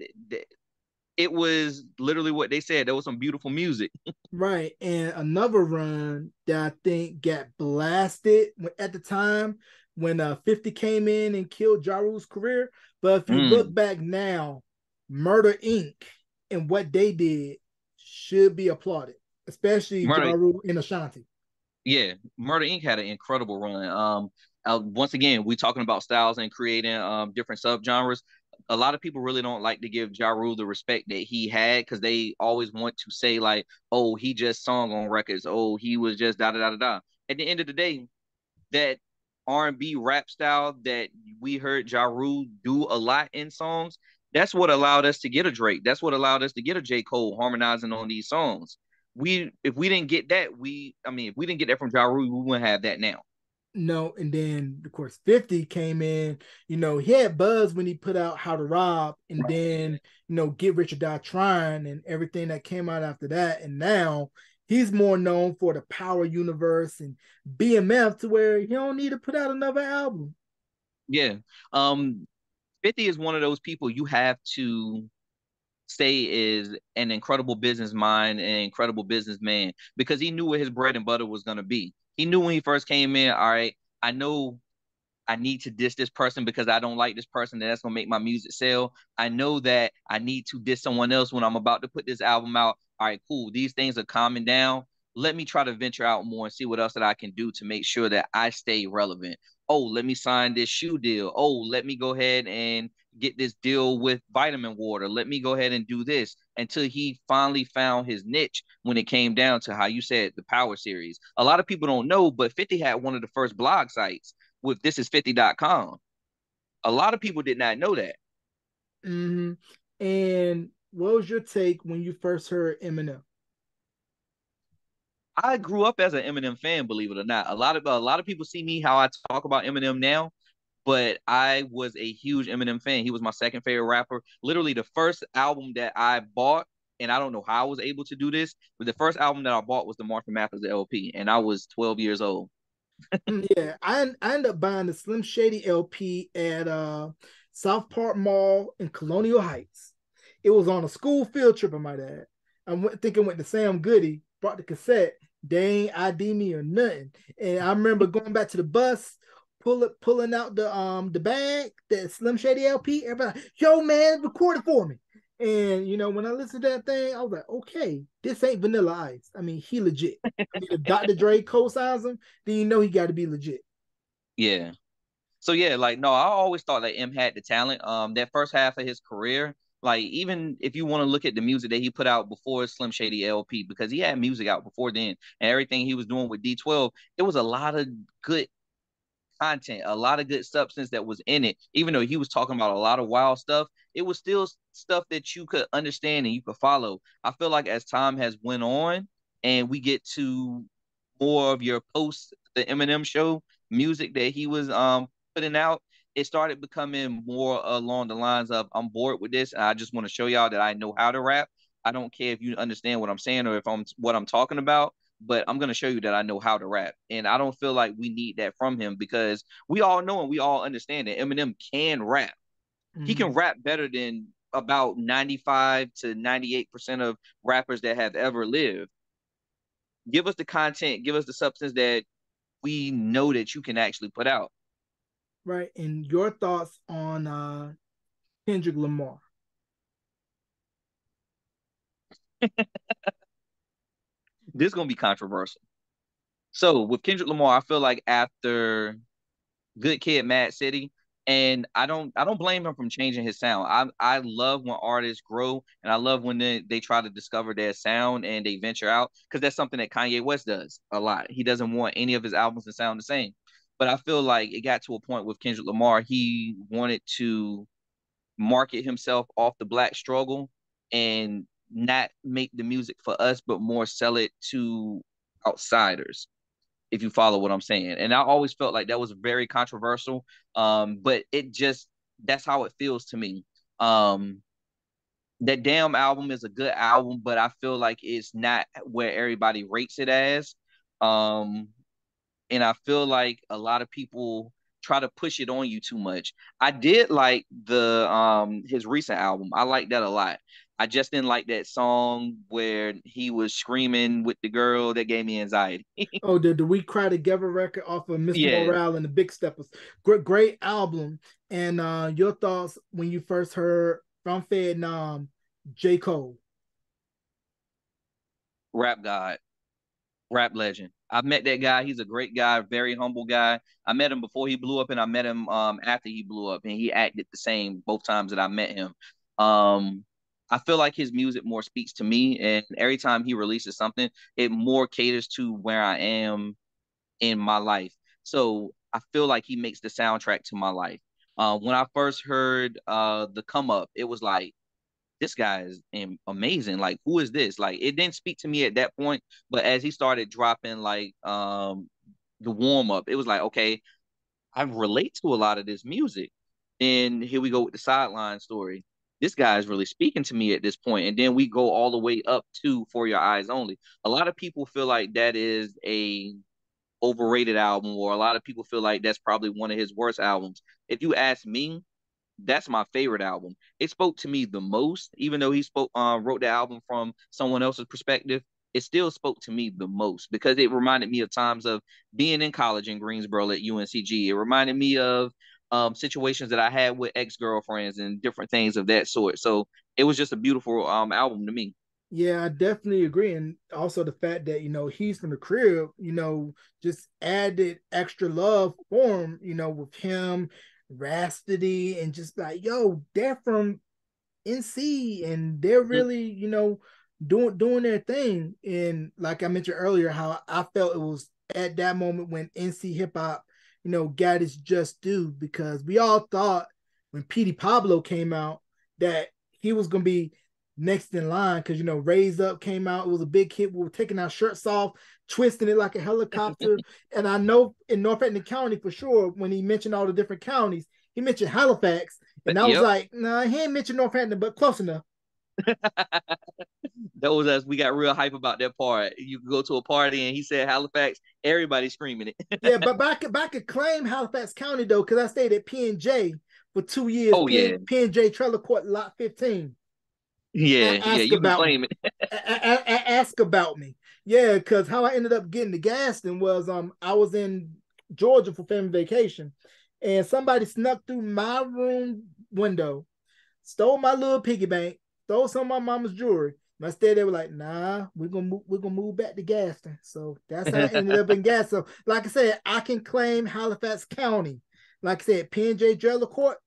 it was literally what they said. There was some beautiful music. right, and another run that I think got blasted at the time when 50 came in and killed Ja Rule's career. But if you look Mm. back now, Murder Inc. and what they did should be applauded, especially Ja Murder Rule and Ashanti. Yeah, Murder Inc. had an incredible run. Once again, we talking about styles and creating different subgenres. A lot of people really don't like to give Ja Rule the respect that he had because they always want to say like, "Oh, he just sung on records. Oh, he was just da da da da da." At the end of the day, that R&B rap style that we heard Ja Rule do a lot in songs, that's what allowed us to get a Drake. That's what allowed us to get a J. Cole harmonizing on these songs. If we didn't get that, if we didn't get that from Ja Rule, we wouldn't have that now. No, and then of course 50 came in. He had buzz when he put out How to Rob, and Right. then Get Rich or Die Trying, and everything that came out after that. And now he's more known for the Power Universe and BMF, to where he don't need to put out another album. Yeah. 50 is one of those people you have to say is an incredible business mind and an incredible businessman because he knew what his bread and butter was going to be. He knew when he first came in, all right, I know I need to diss this person because I don't like this person. That's gonna make my music sell. I know that I need to diss someone else when I'm about to put this album out. All right, cool. These things are calming down. Let me try to venture out more and see what else that I can do to make sure that I stay relevant. Oh, let me sign this shoe deal. Oh, let me go ahead and get this deal with vitamin water. Let me go ahead and do this until he finally found his niche when it came down to how you said the Power Series. A lot of people don't know, but 50 had one of the first blog sites with thisis50.com. A lot of people did not know that. Mm-hmm. And what was your take when you first heard Eminem? I grew up as an Eminem fan, believe it or not. A lot of people see me how I talk about Eminem now, but I was a huge Eminem fan. He was my second favorite rapper. Literally the first album that I bought, and I don't know how I was able to do this, but the first album that I bought was the Marshall Mathers LP, and I was 12 years old. Yeah, I ended up buying the Slim Shady LP at South Park Mall in Colonial Heights. It was on a school field trip, I might add. Thinking with the Sam Goody, brought the cassette. They ain't ID me or nothing. And I remember going back to the bus, pulling out the bag, the Slim Shady LP. Everybody, yo man, record it for me. And when I listened to that thing, I was like, okay, this ain't Vanilla Ice. I mean, he legit. I mean, if Dr. Dre co-signs him, then he got to be legit. Yeah. So yeah, like no, I always thought that M had the talent. That first half of his career, like even if you want to look at the music that he put out before Slim Shady LP, because he had music out before then, and everything he was doing with D12, it was a lot of good content, a lot of good substance that was in it. Even though he was talking about a lot of wild stuff, it was still stuff that you could understand and you could follow. I feel like as time has went on and we get to more of your post the Eminem show music that he was putting out, it started becoming more along the lines of I'm bored with this and I just want to show y'all that I know how to rap. I don't care if you understand what I'm saying or if I'm what I'm talking about, but I'm gonna show you that I know how to rap. And I don't feel like we need that from him because we all know and we all understand that Eminem can rap. He can Mm-hmm. rap better than about 95 to 98% of rappers that have ever lived. Give us the content, give us the substance that we know that you can actually put out. Right. And your thoughts on Kendrick Lamar? This is gonna be controversial. So with Kendrick Lamar, I feel like after Good Kid, Mad City. And I don't blame him from changing his sound. I love when artists grow and I love when they try to discover their sound and they venture out because that's something that Kanye West does a lot. He doesn't want any of his albums to sound the same. But I feel like it got to a point with Kendrick Lamar, he wanted to market himself off the black struggle and not make the music for us, but more sell it to outsiders if you follow what I'm saying. And I always felt like that was very controversial. But it just that's how it feels to me. That damn album is a good album, but I feel like it's not where everybody rates it as. Um, and I feel like a lot of people try to push it on you too much. I did like the his recent album. I like that a lot. I just didn't like that song where he was screaming with the girl that gave me anxiety. Oh, the We Cry Together record off of Mr. Yeah, Morale and the Big Steppers. Great album. And your thoughts when you first heard from Vietnam, J. Cole. rap god. Rap legend. I've met that guy. He's a great guy, very humble guy. I met him before he blew up, and I met him after he blew up, and he acted the same both times that I met him. Um, I feel like his music more speaks to me, and every time he releases something, it more caters to where I am in my life. So I feel like he makes the soundtrack to my life. When I first heard the Come Up, it was like, this guy is amazing. Like, who is this? Like, it didn't speak to me at that point, but as he started dropping like the warm up, it was like, okay, I relate to a lot of this music. And here we go with the sideline story. This guy is really speaking to me at this point. And then we go all the way up to For Your Eyes Only. A lot of people feel like that is a overrated album, or a lot of people feel like that's probably one of his worst albums. If you ask me, that's my favorite album. It spoke to me the most, even though he wrote the album from someone else's perspective. It still spoke to me the most because it reminded me of times of being in college in Greensboro at UNCG. It reminded me of situations that I had with ex-girlfriends and different things of that sort. So it was just a beautiful album to me. Yeah, I definitely agree. And also the fact that, he's from the crib, just added extra love for him, with him, Rhapsody, and just like, yo, they're from NC and they're really, doing their thing. And like I mentioned earlier, how I felt it was at that moment when NC hip hop, got its just due, because we all thought when Petey Pablo came out that he was gonna be next in line, because Raise Up came out. It was a big hit. We were taking our shirts off, twisting it like a helicopter. And I know in Northampton County for sure, when he mentioned all the different counties, he mentioned Halifax. And I was Yep. like, nah, he ain't mentioned Northampton, but close enough. That was us. We got real hype about that part. You could go to a party and he said Halifax, everybody screaming it. Yeah, but I could claim Halifax County though, because I stayed at P&J for 2 years. Oh yeah. P&J Trailer Court Lot 15. Yeah, yeah, Ask you can about me. claim it. Ask about me. Yeah, because how I ended up getting to Gaston was I was in Georgia for family vacation, and somebody snuck through my room window, stole my little piggy bank, stole some of my mama's jewelry. And I stayed there, were like, nah, we're gonna move back to Gaston. So that's how I ended up in Gaston. So, like I said, I can claim Halifax County. Like I said, P&J Trailer Court,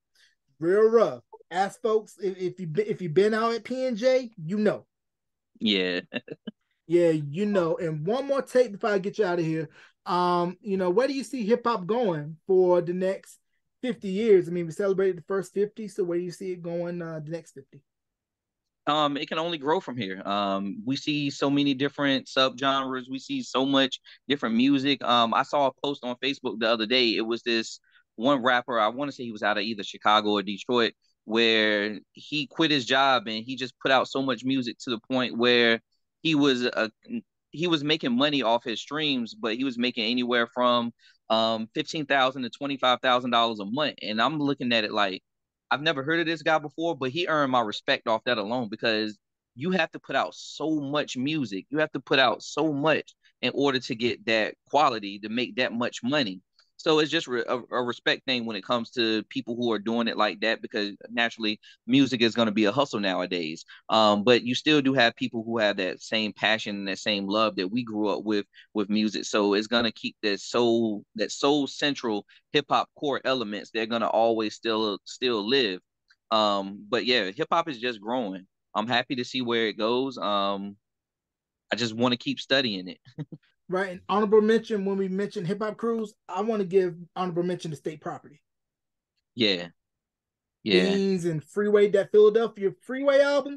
real rough. Ask folks if you've been out at P&J, you know. Yeah. Yeah, And one more take before I get you out of here. Where do you see hip hop going for the next 50 years? I mean, we celebrated the first 50, so where do you see it going the next 50? It can only grow from here. We see so many different subgenres. We see so much different music. I saw a post on Facebook the other day. It was this one rapper. I want to say he was out of either Chicago or Detroit, where he quit his job and he just put out so much music to the point where he was a he was making money off his streams, but he was making anywhere from 15,000 to $25,000 a month. And I'm looking at it like, I've never heard of this guy before, but he earned my respect off that alone because you have to put out so much music. You have to put out so much in order to get that quality to make that much money. So it's just a respect thing when it comes to people who are doing it like that, because naturally music is going to be a hustle nowadays. But you still do have people who have that same passion and that same love that we grew up with music. So it's going to keep that soul central hip hop core elements. They're going to always still live. But yeah, hip hop is just growing. I'm happy to see where it goes. I just want to keep studying it. Right. And honorable mention, when we mention hip hop crews, I want to give honorable mention to State Property. Yeah, yeah. Beans and Freeway, that Philadelphia Freeway album.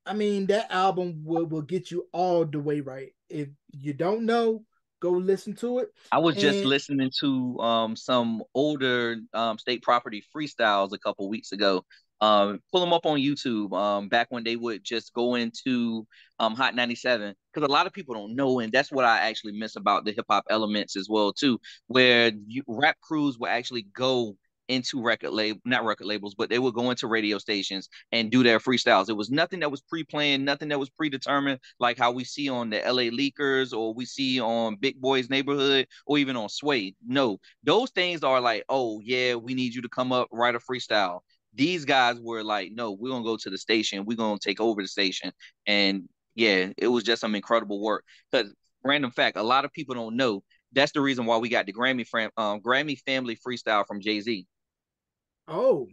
I mean, that album will get you all the way right. If you don't know, go listen to it. I was just And listening to some older state property freestyles a couple weeks ago. Pull them up on YouTube. Back when they would just go into Hot 97, because a lot of people don't know, and that's what I actually miss about the hip hop elements as well too, where rap crews will actually go into not record labels, but they would go into radio stations and do their freestyles. It was nothing that was pre-planned, nothing that was predetermined, like how we see on the LA Leakers or we see on Big Boy's Neighborhood or even on Sway. No, those things are like, oh yeah, we need you to come up, write a freestyle. These guys were like, no, we're gonna go to the station, we're gonna take over the station. And yeah, it was just some incredible work. Because random fact, a lot of people don't know that's the reason why we got the Grammy Family Freestyle from Jay-Z. oh,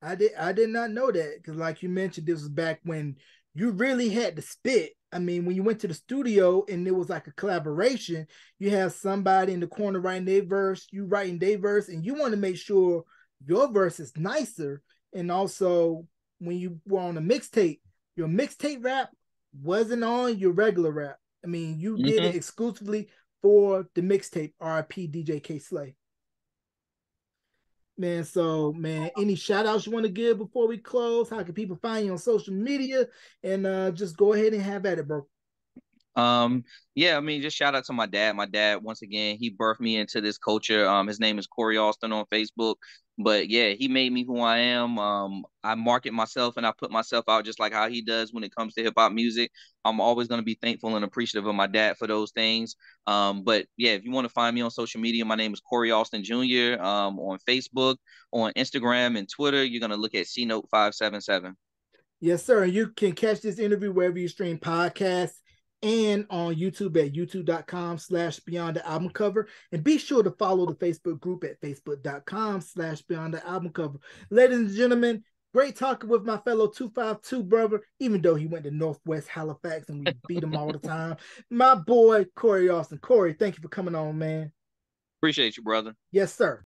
I did not know that, because like you mentioned, this was back when you really had to spit. I mean, when you went to the studio and it was like a collaboration, you have somebody in the corner writing their verse, you writing their verse, and you want to make sure your verse is nicer. And also, when you were on a mixtape, your mixtape rap wasn't on your regular rap. I mean, you did Mm-hmm. it exclusively for the mixtape. RIP DJ K Slay. Man, so man, any shout outs you want to give before we close? How can people find you on social media? And just go ahead and have at it, bro. Um, yeah, I mean, just shout out to my dad. My dad, once again, he birthed me into this culture. His name is Corey Alston on Facebook. But yeah, he made me who I am. I market myself and I put myself out just like how he does when it comes to hip hop music. I'm always going to be thankful and appreciative of my dad for those things. But yeah, if you want to find me on social media, my name is Corey Alston Jr. On Facebook, on Instagram and Twitter, you're going to look at C Note 577. Yes, sir. And you can catch this interview wherever you stream podcasts and on YouTube at youtube.com/slash beyond the album cover. And be sure to follow the Facebook group at facebook.com/slash beyond the album cover. Ladies and gentlemen, great talking with my fellow 252 brother, even though he went to Northwest Halifax and we beat him all the time. My boy, Corey Austin. Corey, thank you for coming on, man. Appreciate you, brother. Yes, sir.